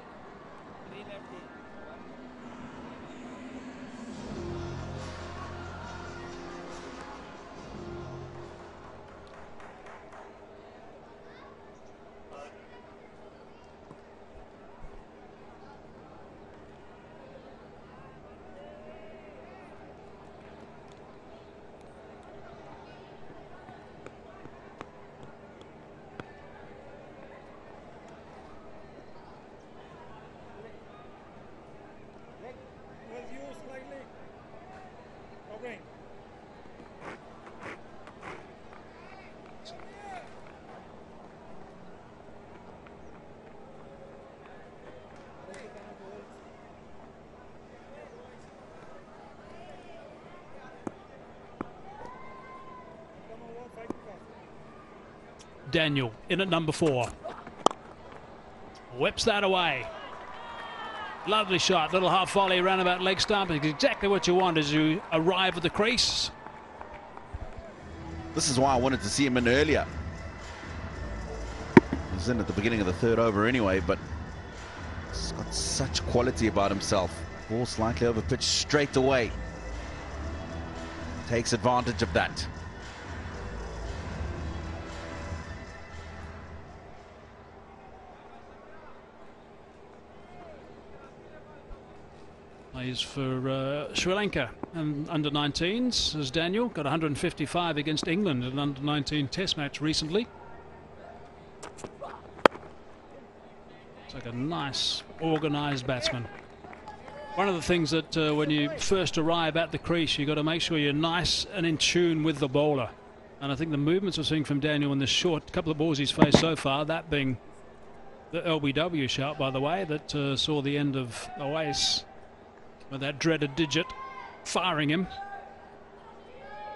Daniel in at number 4. Whips that away. Lovely shot, little half volley roundabout leg stump. It's exactly what you want as you arrive at the crease. This is why I wanted to see him in earlier. He was in at the beginning of the 3rd over anyway, but he's got such quality about himself. Ball slightly over pitch straight away. Takes advantage of that. Plays for Sri Lanka and under-19s as Daniel got 155 against England in an under-19 test match recently. It's like a nice organised batsman. One of the things that when you first arrive at the crease, you've got to make sure you're nice and in tune with the bowler. And I think the movements we're seeing from Daniel in the short couple of balls he's faced so far, that being the LBW shout, by the way, that saw the end of Oase with that dreaded digit firing him.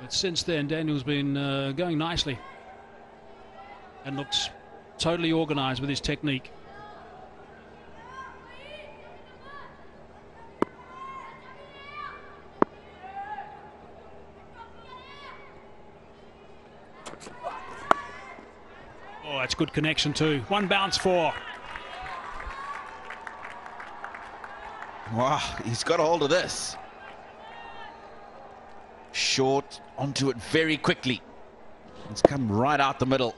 But since then, Daniel's been going nicely and looks totally organised with his technique. Oh, that's good connection too. 1 bounce 4. Wow, he's got a hold of this. Short onto it very quickly. It's come right out the middle.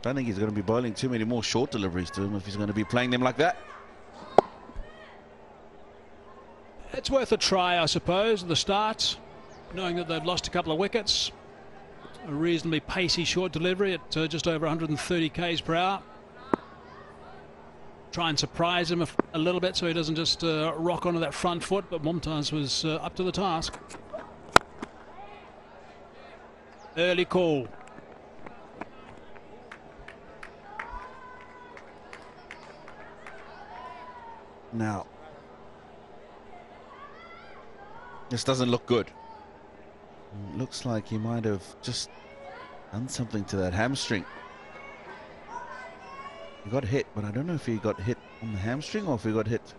Don't think he's going to be bowling too many more short deliveries to him if he's going to be playing them like that. It's worth a try, I suppose, at the start, knowing that they've lost a couple of wickets. A reasonably pacey short delivery at just over 130 k's per hour. Try and surprise him a little bit so he doesn't just rock onto that front foot, but Mumtaz was up to the task. Early call. Now, this doesn't look good. It looks like he might have just done something to that hamstring. He got hit, but I don't know if he got hit on the hamstring or if he got hit